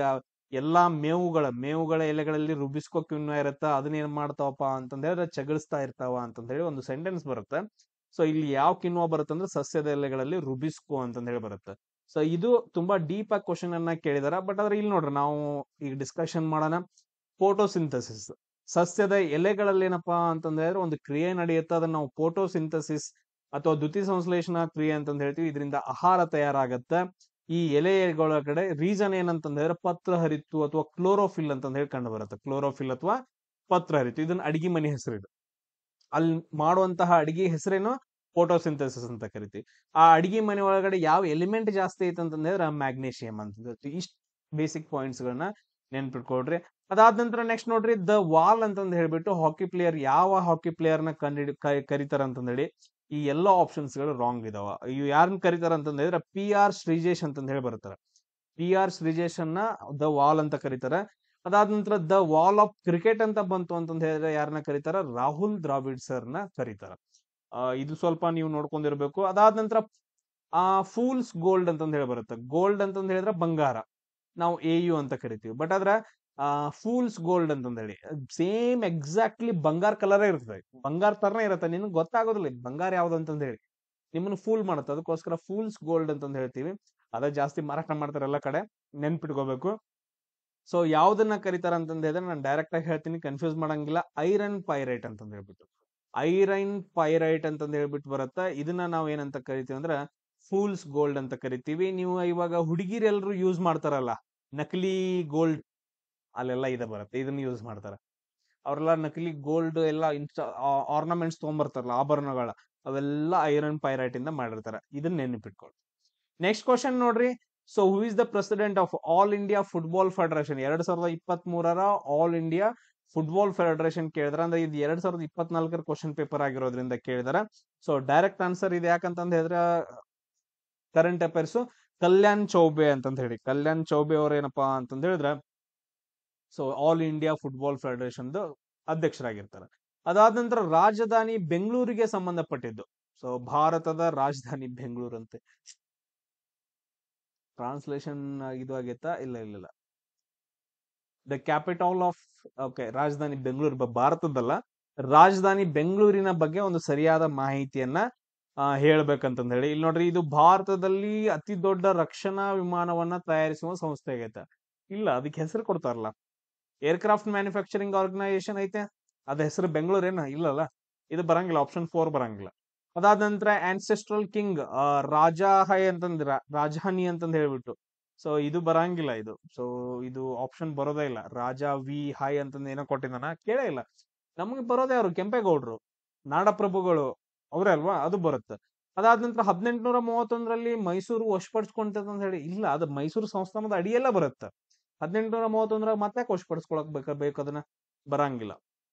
ಎಲ್ಲಾ ಮೇವುಗಳ ಎಲೆಗಳಲ್ಲಿ ರುಬಿಸ್ಕೋ ಕಿಣ್ವ ಇರುತ್ತ. ಅದನ್ನ ಏನ್ ಮಾಡ್ತಾವಪ್ಪ ಅಂತಂದ್ ಹೇಳಿದ್ರೆ ಚಗಳಿಸ್ತಾ ಇರ್ತಾವ ಅಂತಂದ್ ಹೇಳಿ ಒಂದು ಸೆಂಟೆನ್ಸ್ ಬರುತ್ತೆ. ಸೊ ಇಲ್ಲಿ ಯಾವ ಕಿಣ್ವ ಬರುತ್ತೆ ಅಂದ್ರೆ ಸಸ್ಯದ ಎಲೆಗಳಲ್ಲಿ ರುಬಿಸ್ಕೋ ಅಂತಂದ್ ಹೇಳಿ ಬರುತ್ತೆ. ಸೊ ಇದು ತುಂಬಾ ಡೀಪ್ ಆಗಿ ಕ್ವಶನ್ ಅನ್ನ ಕೇಳಿದಾರ. ಬಟ್ ಆದ್ರೆ ಇಲ್ಲಿ ನೋಡ್ರಿ ನಾವು ಈಗ ಡಿಸ್ಕಷನ್ ಮಾಡೋಣ. ಫೋಟೋಸಿಂಥಸಿಸ್, ಸಸ್ಯದ ಎಲೆಗಳಲ್ಲಿ ಏನಪ್ಪಾ ಅಂತಂದ್ ಹೇಳಿದ್ರೆ ಒಂದು ಕ್ರಿಯೆ ನಡೆಯುತ್ತೆ, ಅದನ್ನ ನಾವು ಫೋಟೋಸಿಂಥಸಿಸ್ ಅಥವಾ ದ್ಯುತಿ ಸಂಶ್ಲೇಷಣಾ ಕ್ರಿಯೆ ಅಂತಂದ್ ಹೇಳ್ತೀವಿ. ಇದರಿಂದ ಆಹಾರ ತಯಾರಾಗತ್ತೆ. ಈ ಎಲೆಗಳೊಳಗಡೆ ರೀಸನ್ ಏನಂತಂದ್ ಹೇಳಿದ್ರೆ ಪತ್ರ ಹರಿತು ಅಥವಾ ಕ್ಲೋರೋಫಿಲ್ ಅಂತಂದ್ ಹೇಳಿ ಕಂಡು ಬರುತ್ತೆ. ಕ್ಲೋರೋಫಿಲ್ ಅಥವಾ ಪತ್ರ ಹರಿತು, ಇದನ್ನ ಅಡಿಗೆ ಮನೆ ಹೆಸರು. ಇದು ಅಲ್ಲಿ ಮಾಡುವಂತಹ ಅಡಿಗೆ ಹೆಸರೇನು, ಫೋಟೋಸಿಂಥಸಿಸ್ ಅಂತ ಕರಿತೀವಿ. ಆ ಅಡಿಗೆ ಮನೆ ಒಳಗಡೆ ಯಾವ ಎಲಿಮೆಂಟ್ ಜಾಸ್ತಿ ಐತೆ ಅಂತಂದ್ ಹೇಳಿದ್ರೆ ಮ್ಯಾಗ್ನೇಷಿಯಂ ಅಂತ. ಇಷ್ಟ ಬೇಸಿಕ್ ಪಾಯಿಂಟ್ಸ್ ಗಳನ್ನ ನೆನ್ಪಿಟ್ಕೊಳ್ರಿ. ಅದಾದ ನಂತರ ನೆಕ್ಸ್ಟ್ ನೋಡ್ರಿ, ದ ವಾಲ್ ಅಂತಂದ್ ಹೇಳ್ಬಿಟ್ಟು ಹಾಕಿ ಪ್ಲೇಯರ್, ಯಾವ ಹಾಕಿ ಪ್ಲೇಯರ್ ನ ಕರಿತಾರ ಅಂತಂದ್ ಹೇಳಿ. ಈ ಎಲ್ಲಾ ಆಪ್ಷನ್ಸ್ ಗಳು ರಾಂಗ್ ಇದಾವ. ಇವು ಯಾರನ್ನ ಕರಿತಾರ ಅಂತಂದ್ ಹೇಳಿದ್ರೆ PR ಶ್ರೀಜೇಶ್ ಅಂತಂದ್ ಹೇಳಿ ಬರ್ತಾರ. PR ಶ್ರೀಜೇಶ್ ಅನ್ನ ದ ವಾಲ್ ಅಂತ ಕರೀತಾರೆ. ಅದಾದ ನಂತರ ದ ವಾಲ್ ಆಫ್ ಕ್ರಿಕೆಟ್ ಅಂತ ಬಂತು ಅಂತಂದ್ ಹೇಳಿದ್ರೆ ಯಾರನ್ನ ಕರೀತಾರ, ರಾಹುಲ್ ದ್ರಾವಿಡ್ ಸರ್ ನ ಕರೀತಾರ. ಇದು ಸ್ವಲ್ಪ ನೀವು ನೋಡ್ಕೊಂಡಿರ್ಬೇಕು. ಅದಾದ ನಂತರ ಫೂಲ್ಸ್ ಗೋಲ್ಡ್ ಅಂತಂದ್ ಹೇಳಿ ಬರುತ್ತೆ. ಗೋಲ್ಡ್ ಅಂತಂದ್ ಹೇಳಿದ್ರೆ ಬಂಗಾರ. ನಾವು AU ಅಂತ ಕರಿತೀವಿ. ಬಟ್ ಅದ್ರ ಫೂಲ್ಸ್ ಗೋಲ್ಡ್ ಅಂತಂದ ಹೇಳಿ ಸೇಮ್ ಎಕ್ಸಾಕ್ಟ್ಲಿ ಬಂಗಾರ ಕಲರೇ ಇರ್ತದೆ, ಬಂಗಾರ ತರನೇ ಇರುತ್ತೆ, ನಿನಗೆ ಗೊತ್ತಾಗೋದಿಲ್ಲ ಇದು ಬಂಗಾರ ಯಾವ್ದು ಅಂತಂದ ಹೇಳಿ, ನಿಮ್ಮನ್ನ ಫೂಲ್ ಮಾಡುತ್ತೆ. ಅದಕ್ಕೋಸ್ಕರ ಫೂಲ್ಸ್ ಗೋಲ್ಡ್ ಅಂತಂದ ಹೇಳ್ತೀವಿ. ಅದ ಜಾಸ್ತಿ ಮಾರಾಟ ಮಾಡ್ತಾರೆ ಎಲ್ಲ ಕಡೆ, ನೆನ್ಪಿಟ್ಕೋಬೇಕು. ಸೊ ಯಾವ್ದನ್ನ ಕರೀತಾರ ಅಂತಂದ ಹೇಳಿದ್ರೆ ನಾನು ಡೈರೆಕ್ಟ್ ಆಗಿ ಹೇಳ್ತೀನಿ, ಕನ್ಫ್ಯೂಸ್ ಮಾಡಂಗಿಲ್ಲ. ಐರನ್ ಪೈರೈಟ್ ಅಂತಂದ ಹೇಳ್ಬಿಟ್ಟು, ಐರನ್ ಪೈರೈಟ್ ಅಂತಂದ ಹೇಳ್ಬಿಟ್ಟು ಬರುತ್ತಾ. ಇದನ್ನ ನಾವ್ ಏನಂತ ಕರಿತೀವಿ ಅಂದ್ರೆ ಫೂಲ್ಸ್ ಗೋಲ್ಡ್ ಅಂತ ಕರಿತೀವಿ. ನೀವು ಇವಾಗ ಹುಡುಗಿರೆಲ್ಲರೂ ಯೂಸ್ ಮಾಡ್ತಾರಲ್ಲ ನಕಲಿ ಗೋಲ್ಡ್, ಅಲ್ಲೆಲ್ಲ ಇದೆ ಬರುತ್ತೆ, ಇದನ್ನ ಯೂಸ್ ಮಾಡ್ತಾರ. ಅವ್ರೆಲ್ಲ ನಕಲಿ ಗೋಲ್ಡ್ ಎಲ್ಲ ಆರ್ನಮೆಂಟ್ಸ್ ತಗೊಂಡ್ಬರ್ತಾರಲ್ಲ, ಆಭರಣಗಳ, ಅವೆಲ್ಲ ಐರನ್ ಪೈರೈಟ್ ಇಂದ ಮಾಡಿರ್ತಾರ. ಇದನ್ನ ನೆನಪಿಟ್ಕೊಳ್ಳಿ. ನೆಕ್ಸ್ಟ್ ಕ್ವಶನ್ ನೋಡ್ರಿ. So who is the president of all India football federation? 2023 all India football federation ಕೇಳಿದ್ರ, ಅಂದ್ರೆ ಇದು 2024 ಕ್ವಶನ್ ಪೇಪರ್ ಆಗಿರೋದ್ರಿಂದ ಕೇಳಿದಾರ. ಸೊ ಡೈರೆಕ್ಟ್ ಆನ್ಸರ್ ಇದು. ಯಾಕಂತಂದ ಹೇಳಿದ್ರೆ ಕರೆಂಟ್ ಅಫೇರ್ಸ್ ಕಲ್ಯಾಣ್ ಚೌಬೆ ಅಂತಂದ ಹೇಳಿ, ಕಲ್ಯಾಣ್ ಚೌಬೆ ಅವ್ರ ಏನಪ್ಪಾ ಅಂತಂದ ಹೇಳಿದ್ರೆ so all India football federation ಅಧ್ಯಕ್ಷರಾಗಿರ್ತಾರೆ. ಅದಾದ ನಂತರ ರಾಜಧಾನಿ ಬೆಂಗಳೂರಿಗೆ ಸಂಬಂಧಪಟ್ಟಿದ್ದು. ಸೊ ಭಾರತದ ರಾಜಧಾನಿ ಬೆಂಗಳೂರು ಅಂತೆ. ಟ್ರಾನ್ಸ್ಲೇಷನ್ ಇದು ಆಗೈತಾ? ಇಲ್ಲ ಇಲ್ಲ ಇಲ್ಲ. ದ ಕ್ಯಾಪಿಟಲ್ ಆಫ್, ಓಕೆ, ರಾಜಧಾನಿ ಬೆಂಗಳೂರು ಭಾರತದಲ್ಲ, ರಾಜಧಾನಿ ಬೆಂಗಳೂರಿನ ಬಗ್ಗೆ ಒಂದು ಸರಿಯಾದ ಮಾಹಿತಿಯನ್ನ ಹೇಳ್ಬೇಕಂತಂದ ಹೇಳಿ. ಇಲ್ಲಿ ನೋಡ್ರಿ, ಇದು ಭಾರತದಲ್ಲಿ ಅತಿ ದೊಡ್ಡ ರಕ್ಷಣಾ ವಿಮಾನವನ್ನ ತಯಾರಿಸುವ ಸಂಸ್ಥೆ ಆಗೈತೆ. ಇಲ್ಲ, ಅದಕ್ಕೆ ಹೆಸರು ಕೊಡ್ತಾರಲ್ಲ, ಏರ್ಕ್ರಾಫ್ಟ್ ಮ್ಯಾನುಫ್ಯಾಕ್ಚರಿಂಗ್ ಆರ್ಗನೈಸೇಷನ್ ಐತೆ, ಅದ ಹೆಸರು ಬೆಂಗಳೂರೇನ? ಇಲ್ಲಲ್ಲ, ಇದು ಬರಂಗಿಲ್ಲ, ಆಪ್ಷನ್ 4 ಬರಂಗಿಲ್ಲ. ಅದಾದ ನಂತರ ಆನ್ಸೆಸ್ಟ್ರಲ್ ಕಿಂಗ್ ರಾಜಾಹೈ ಅಂತಂದ್ರ, ರಾಜಧಾನಿ ಅಂತಂದ ಹೇಳ್ಬಿಟ್ಟು, ಸೊ ಇದು ಬರಂಗಿಲ್ಲ ಇದು. ಸೊ ಇದು ಆಪ್ಷನ್ ಬರೋದೇ ಇಲ್ಲ. ರಾಜ ವಿ ಹೈ ಅಂತಂದ ಏನೋ ಕೊಟ್ಟಿದ್ದಾನ, ಕೇಳೇ ಇಲ್ಲ. ನಮಗೆ ಬರೋದೇ ಅವರು ಕೆಂಪೇಗೌಡರು, ನಾಡಪ್ರಭುಗಳು ಅವ್ರೇ ಅಲ್ವಾ, ಅದು ಬರುತ್ತೆ. ಅದಾದ ನಂತರ 1831ರಲ್ಲಿ ಮೈಸೂರು ವಶಪಡಿಸ್ಕೊಂತಂತ ಹೇಳಿ, ಇಲ್ಲ, ಅದು ಮೈಸೂರು ಸಂಸ್ಥಾನದ ಅಡಿಯೆಲ್ಲ ಬರುತ್ತೆ. 1831 ಮತ್ತೆ ವಶಪಡಿಸ್ಕೊಳಕ್ ಬೇಕು, ಅದನ್ನ ಬರಂಗಿಲ್ಲ.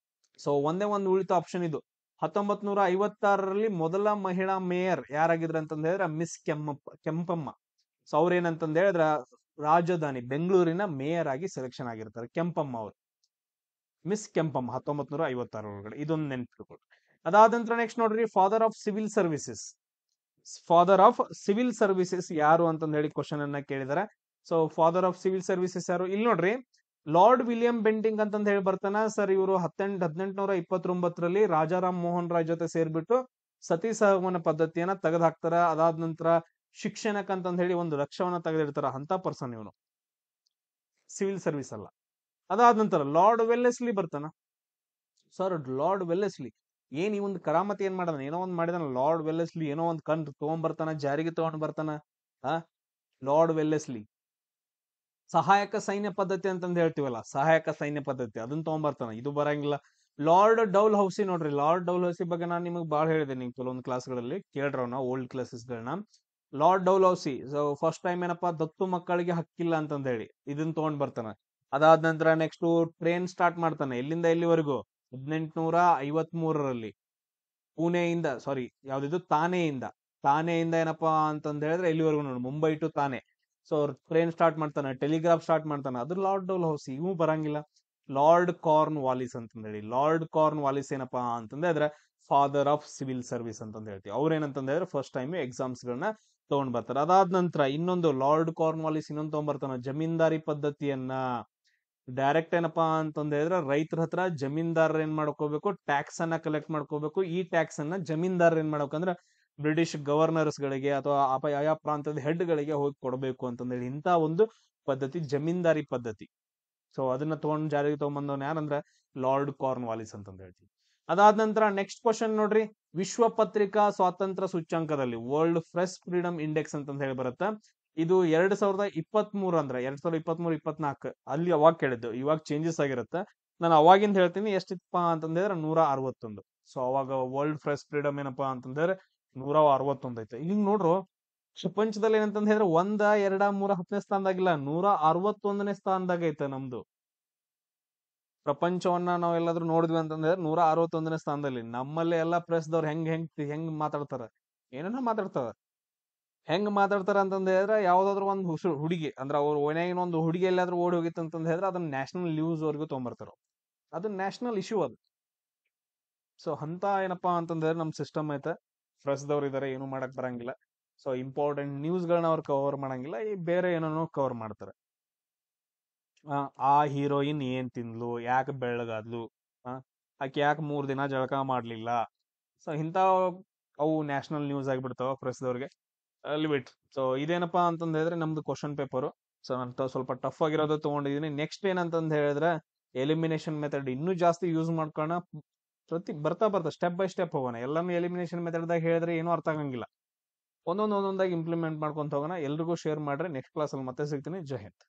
ಸೊ ಒಂದೇ ಒಂದು ಉಳಿತ ಆಪ್ಷನ್ ಇದು. 1956ರಲ್ಲಿ ಮೊದಲ ಮಹಿಳಾ ಮೇಯರ್ ಯಾರಾಗಿದ್ರ ಅಂತಂದ ಹೇಳಿದ್ರೆ ಮಿಸ್ ಕೆಂಪಮ್ಮ. ಸೊ ಅವ್ರೇನಂತಂದ ಹೇಳಿದ್ರ ರಾಜಧಾನಿ ಬೆಂಗಳೂರಿನ ಮೇಯರ್ ಆಗಿ ಸೆಲೆಕ್ಷನ್ ಆಗಿರ್ತಾರೆ, ಕೆಂಪಮ್ಮ ಅವರು, ಮಿಸ್ ಕೆಂಪಮ್ಮ, 1956 ಒಳಗಡೆ. ಇದೊಂದು ನೆನ್ಪಿಟ್ಕೊಳ್ರಿ. ಅದಾದ ನಂತರ ನೆಕ್ಸ್ಟ್ ನೋಡ್ರಿ, father of civil services. Father of civil services ಯಾರು ಅಂತಂದ ಹೇಳಿ ಕ್ವಶನ್ ಅನ್ನ ಕೇಳಿದಾರೆ. So father of civil services ಯಾರು? ಇಲ್ಲಿ ನೋಡ್ರಿ, ಲಾರ್ಡ್ ವಿಲಿಯಂ ಬೆಂಟಿಂಗ್ ಅಂತಂದ ಹೇಳಿ ಬರ್ತಾನ ಸರ್. ಇವರು 1829ರಲ್ಲಿ ರಾಜಾರಾಮ್ ಮೋಹನ್ ರಾಯ್ ಜೊತೆ ಸೇರ್ಬಿಟ್ಟು ಸತಿ ಸಹಗಮನ ಪದ್ಧತಿಯನ್ನ ತೆಗೆದು ಹಾಕ್ತಾರ. ಅದಾದ ನಂತರ ಶಿಕ್ಷಣಕ್ಕಂತಂದ ಹೇಳಿ ಒಂದು ಲಕ್ಷವನ್ನ ತೆಗೆದಿಡ್ತಾರ. ಅಂತ ಪರ್ಸನ್ ಇವನು, ಸಿವಿಲ್ ಸರ್ವಿಸ್ ಅಲ್ಲ. ಅದಾದ ನಂತರ ಲಾರ್ಡ್ ವೆಲ್ಲೆಸ್ಲಿ ಬರ್ತಾನ. ಸರ್ ಲಾರ್ಡ್ ವೆಲ್ಲೆಸ್ಲಿ ಏನ್ ಈ ಒಂದು ಕರಾಮತಿ ಏನ್ ಮಾಡದ, ಏನೋ ಒಂದ್ ಮಾಡಿದಾನ ಲಾರ್ಡ್ ವೆಲ್ಲೆಸ್ಲಿ, ಏನೋ ಒಂದ್ ಕಂಡು ತಗೊಂಡ್ಬರ್ತಾನ, ಜಾರಿಗೆ ತಗೊಂಡ್ ಬರ್ತಾನ. ಲಾರ್ಡ್ ವೆಲ್ಲೆಸ್ಲಿ ಸಹಾಯಕ ಸೈನ್ಯ ಪದ್ಧತಿ ಅಂತಂದ ಹೇಳ್ತೀವಲ್ಲ, ಸಹಾಯಕ ಸೈನ್ಯ ಪದ್ಧತಿ, ಅದನ್ನ ತಗೊಂಡ್ಬರ್ತಾನ. ಇದು ಬರಂಗಿಲ್ಲ. ಲಾರ್ಡ್ ಡೌಲ್ ಹೌಸಿ ನೋಡ್ರಿ, ಲಾರ್ಡ್ ಡೌಲ್ ಹೌಸಿ ಬಗ್ಗೆ ನಾನು ನಿಮಗೆ ಬಾಳ ಹೇಳಿದೆ, ನೀವು ಕೆಲವೊಂದು ಕ್ಲಾಸ್ಗಳಲ್ಲಿ ಕೇಳ್ರವ್ ಓಲ್ಡ್ ಕ್ಲಾಸಸ್ಗಳನ್ನ. ಲಾರ್ಡ್ ಡೌಲ್ ಹೌಸಿ ಫಸ್ಟ್ ಟೈಮ್ ಏನಪ್ಪಾ, ದತ್ತು ಮಕ್ಕಳಿಗೆ ಹಕ್ಕಿಲ್ಲ ಅಂತಂದ ಹೇಳಿ ಇದನ್ನ ತಗೊಂಡ್ ಬರ್ತಾನ. ಅದಾದ ನಂತರ ನೆಕ್ಸ್ಟ್ ಟ್ರೈನ್ ಸ್ಟಾರ್ಟ್ ಮಾಡ್ತಾನೆ. ಎಲ್ಲಿಂದ ಎಲ್ಲಿವರೆಗೂ? 1853ರಲ್ಲಿ ಪುಣೆಯಿಂದ, ಸಾರಿ ಯಾವ್ದಿದು, ತಾನೆಯಿಂದ ಏನಪ್ಪಾ ಅಂತಂದ ಹೇಳಿದ್ರೆ ಎಲ್ಲಿವರೆಗೂ ನೋಡಿ, ಮುಂಬೈ ಟು ತಾನೆ. ಸೊ ಟ್ರೈನ್ ಸ್ಟಾರ್ಟ್ ಮಾಡ್ತಾನೆ, ಟೆಲಿಗ್ರಾಫ್ ಸ್ಟಾರ್ಟ್ ಮಾಡ್ತಾನೆ, ಅದು ಲಾರ್ಡ್ ಡೌಲ್ ಹೌಸಿ. ಇವು ಬರಂಗಿಲ್ಲ. ಲಾರ್ಡ್ ಕಾರ್ನ್ ವಾಲಿಸ್ ಅಂತಂದ ಹೇಳಿ, ಲಾರ್ಡ್ ಕಾರ್ನ್ ವಾಲಿಸ್ ಏನಪ್ಪಾ ಅಂತಂದ್ರೆ ಫಾದರ್ ಆಫ್ ಸಿವಿಲ್ ಸರ್ವಿಸ್ ಅಂತಂದ ಹೇಳ್ತೀವಿ. ಅವ್ರೇನಂತಂದ ಹೇಳಿದ್ರೆ ಫಸ್ಟ್ ಟೈಮ್ ಎಕ್ಸಾಮ್ಸ್ ಗಳನ್ನ ತಗೊಂಡ್ ಬರ್ತಾರೆ. ಅದಾದ ನಂತರ ಇನ್ನೊಂದು ಲಾರ್ಡ್ ಕಾರ್ನ್ ವಾಲಿಸ್ ಇನ್ನೊಂದು ತಗೊಂಡ್ಬರ್ತಾನ, ಜಮೀನ್ದಾರಿ ಪದ್ಧತಿಯನ್ನ. ಡೈರೆಕ್ಟ್ ಏನಪ್ಪಾ ಅಂತಂದ ಹೇಳಿದ್ರೆ ರೈತರ ಹತ್ರ ಜಮೀನ್ದಾರರು ಏನ್ ಮಾಡ್ಕೋಬೇಕು, ಟ್ಯಾಕ್ಸ್ ಅನ್ನ ಕಲೆಕ್ಟ್ ಮಾಡ್ಕೋಬೇಕು. ಈ ಟ್ಯಾಕ್ಸ್ ಅನ್ನ ಜಮೀನ್ದಾರರು ಏನ್ ಮಾಡ್ಬೇಕಂದ್ರೆ ಬ್ರಿಟಿಷ್ ಗವರ್ನರ್ಸ್ ಗಳಿಗೆ ಅಥವಾ ಆಯಾ ಪ್ರಾಂತದ ಹೆಡ್ ಗಳಿಗೆ ಹೋಗಿ ಕೊಡಬೇಕು ಅಂತಂದೇಳಿ ಇಂತ ಒಂದು ಪದ್ಧತಿ ಜಮೀನ್ದಾರಿ ಪದ್ಧತಿ. ಸೊ ಅದನ್ನ ತಗೊಂಡ್ ಜಾರಿಗೆ ತಗೊಂಡ್ಬಂದವನ್ ಯಾರಂದ್ರೆ ಲಾರ್ಡ್ ಕಾರ್ನ್ ವಾಲಿಸ್ ಅಂತಂದ ಹೇಳ್ತೀವಿ. ಅದಾದ ನಂತರ ನೆಕ್ಸ್ಟ್ ಕ್ವಶನ್ ನೋಡ್ರಿ, ವಿಶ್ವ ಪತ್ರಿಕಾ ಸ್ವಾತಂತ್ರ್ಯ ಸೂಚ್ಯಂಕದಲ್ಲಿ ವರ್ಲ್ಡ್ ಪ್ರೆಸ್ ಫ್ರೀಡಮ್ ಇಂಡೆಕ್ಸ್ ಅಂತಂದ ಹೇಳಿ ಬರುತ್ತೆ. ಇದು 2023 ಅಂದ್ರೆ 2023-24 ಅಲ್ಲಿ ಅವಾಗ ಕೇಳಿದ್ದು, ಇವಾಗ ಚೇಂಜಸ್ ಆಗಿರುತ್ತೆ. ನಾನು ಅವಾಗಿಂದ ಹೇಳ್ತೀನಿ ಎಷ್ಟಿತ್ತಪ್ಪ ಅಂತಂದ್ರೆ 161. ಸೊ ಅವಾಗ ವರ್ಲ್ಡ್ ಪ್ರೆಸ್ ಫ್ರೀಡಮ್ ಏನಪ್ಪಾ ಅಂತಂದ್ರೆ 161 ಐತೆ. ಈಗ ನೋಡ್ರು, ಪ್ರಪಂಚದಲ್ಲಿ ಏನಂತಂದ ಹೇಳಿದ್ರೆ 1, 2, 3, 10ನೇ ಸ್ಥಾನದಾಗಿಲ್ಲ, 161ನೇ ಸ್ಥಾನದಾಗ ಐತೆ ನಮ್ದು. ಪ್ರಪಂಚವನ್ನ ನಾವ್ ಎಲ್ಲಾದ್ರೂ ನೋಡಿದ್ವಿ ಅಂತಂದ್ರೆ 161ನೇ ಸ್ಥಾನದಲ್ಲಿ. ನಮ್ಮಲ್ಲಿ ಎಲ್ಲಾ ಪ್ರೆಸ್ದವ್ರು ಹೆಂಗ್ ಮಾತಾಡ್ತಾರ, ಏನೇನೋ ಮಾತಾಡ್ತಾರ. ಹೆಂಗ್ ಮಾತಾಡ್ತಾರ ಅಂತಂದ ಹೇಳಿದ್ರೆ, ಯಾವ್ದಾದ್ರು ಒಂದು ಹುಡುಗಿ ಅಂದ್ರೆ ಅವ್ರ ಓನ್ಯಾಗಿನ ಒಂದು ಹುಡುಗಿ ಎಲ್ಲಾದ್ರೂ ಓಡಿ ಹೋಗಿತ್ತು ಅಂತಂದ ಹೇಳಿದ್ರೆ ಅದನ್ನ ನ್ಯಾಷನಲ್ ನ್ಯೂಸ್ ವರ್ಗೂ ತಗೊಂಡ್ಬರ್ತಾರ. ಅದು ನ್ಯಾಷನಲ್ ಇಶ್ಯೂ ಅದು. ಸೊ ಅಂತ ಏನಪ್ಪಾ ಅಂತಂದ್ರೆ ನಮ್ ಸಿಸ್ಟಮ್ ಐತೆ. ಪ್ರೆಸ್ದವ್ರು ಇದಾರೆ, ಏನು ಮಾಡಕ್ ಬರಂಗಿಲ್ಲ. ಸೊ ಇಂಪಾರ್ಟೆಂಟ್ ನ್ಯೂಸ್ ಗಳನ್ನ ಅವ್ರು ಕವರ್ ಮಾಡಂಗಿಲ್ಲ, ಈ ಬೇರೆ ಏನೋ ಕವರ್ ಮಾಡ್ತಾರೆ. ಆ ಹೀರೋಯಿನ್ ಏನ್ ತಿಂದ್ಲು, ಯಾಕೆ ಬೆಳ್ಳಗಾದ್ಲು, ಆ, ಆಕೆ ಯಾಕೆ 3 ದಿನ ಜಳಕ ಮಾಡ್ಲಿಲ್ಲ. ಸೊ ಇಂಥ ಅವು ನ್ಯಾಷನಲ್ ನ್ಯೂಸ್ ಆಗಿಬಿಡ್ತಾವ ಪ್ರಸ್ತದವ್ರಿಗೆ ಅಲ್ಲಿ ಬಿಟ್ಟು. ಸೊ ಇದೇನಪ್ಪಾ ಅಂತಂದ್ ಹೇಳಿದ್ರೆ ನಮ್ದು ಕ್ವಶನ್ ಪೇಪರ್. ಸೊ ನಾನು ಸ್ವಲ್ಪ ಟಫ್ ಆಗಿರೋದು ತಗೊಂಡಿದೀನಿ. ನೆಕ್ಸ್ಟ್ ಏನಂತಂದ್ ಹೇಳಿದ್ರೆ ಎಲಿಮಿನೇಷನ್ ಮೆಥಡ್ ಇನ್ನೂ ಜಾಸ್ತಿ ಯೂಸ್ ಮಾಡ್ಕೋಣ. ಬರ್ತಾ ಸ್ಟೆಪ್ ಬೈ ಸ್ಟೆಪ್ ಹೋಗೋಣ. ಎಲ್ಲಾನು ಎಲಿಮಿನೇಷನ್ ಮೆಥಡ್ದಾಗ ಹೇಳಿದ್ರೆ ಏನೂ ಅರ್ಥ ಆಗಂಗಿಲ್ಲ. ಒಂದೊಂದಾಗಿ ಇಂಪ್ಲಿಮೆಂಟ್ ಮಾಡ್ಕೊಂತ ಹೋಗೋಣ. ಎಲ್ರಿಗೂ ಶೇರ್ ಮಾಡ್ರಿ. ನೆಕ್ಸ್ಟ್ ಕ್ಲಾಸಲ್ಲಿ ಮತ್ತೆ ಸಿಗ್ತೀನಿ. ಜೈ ಹಿಂದ್.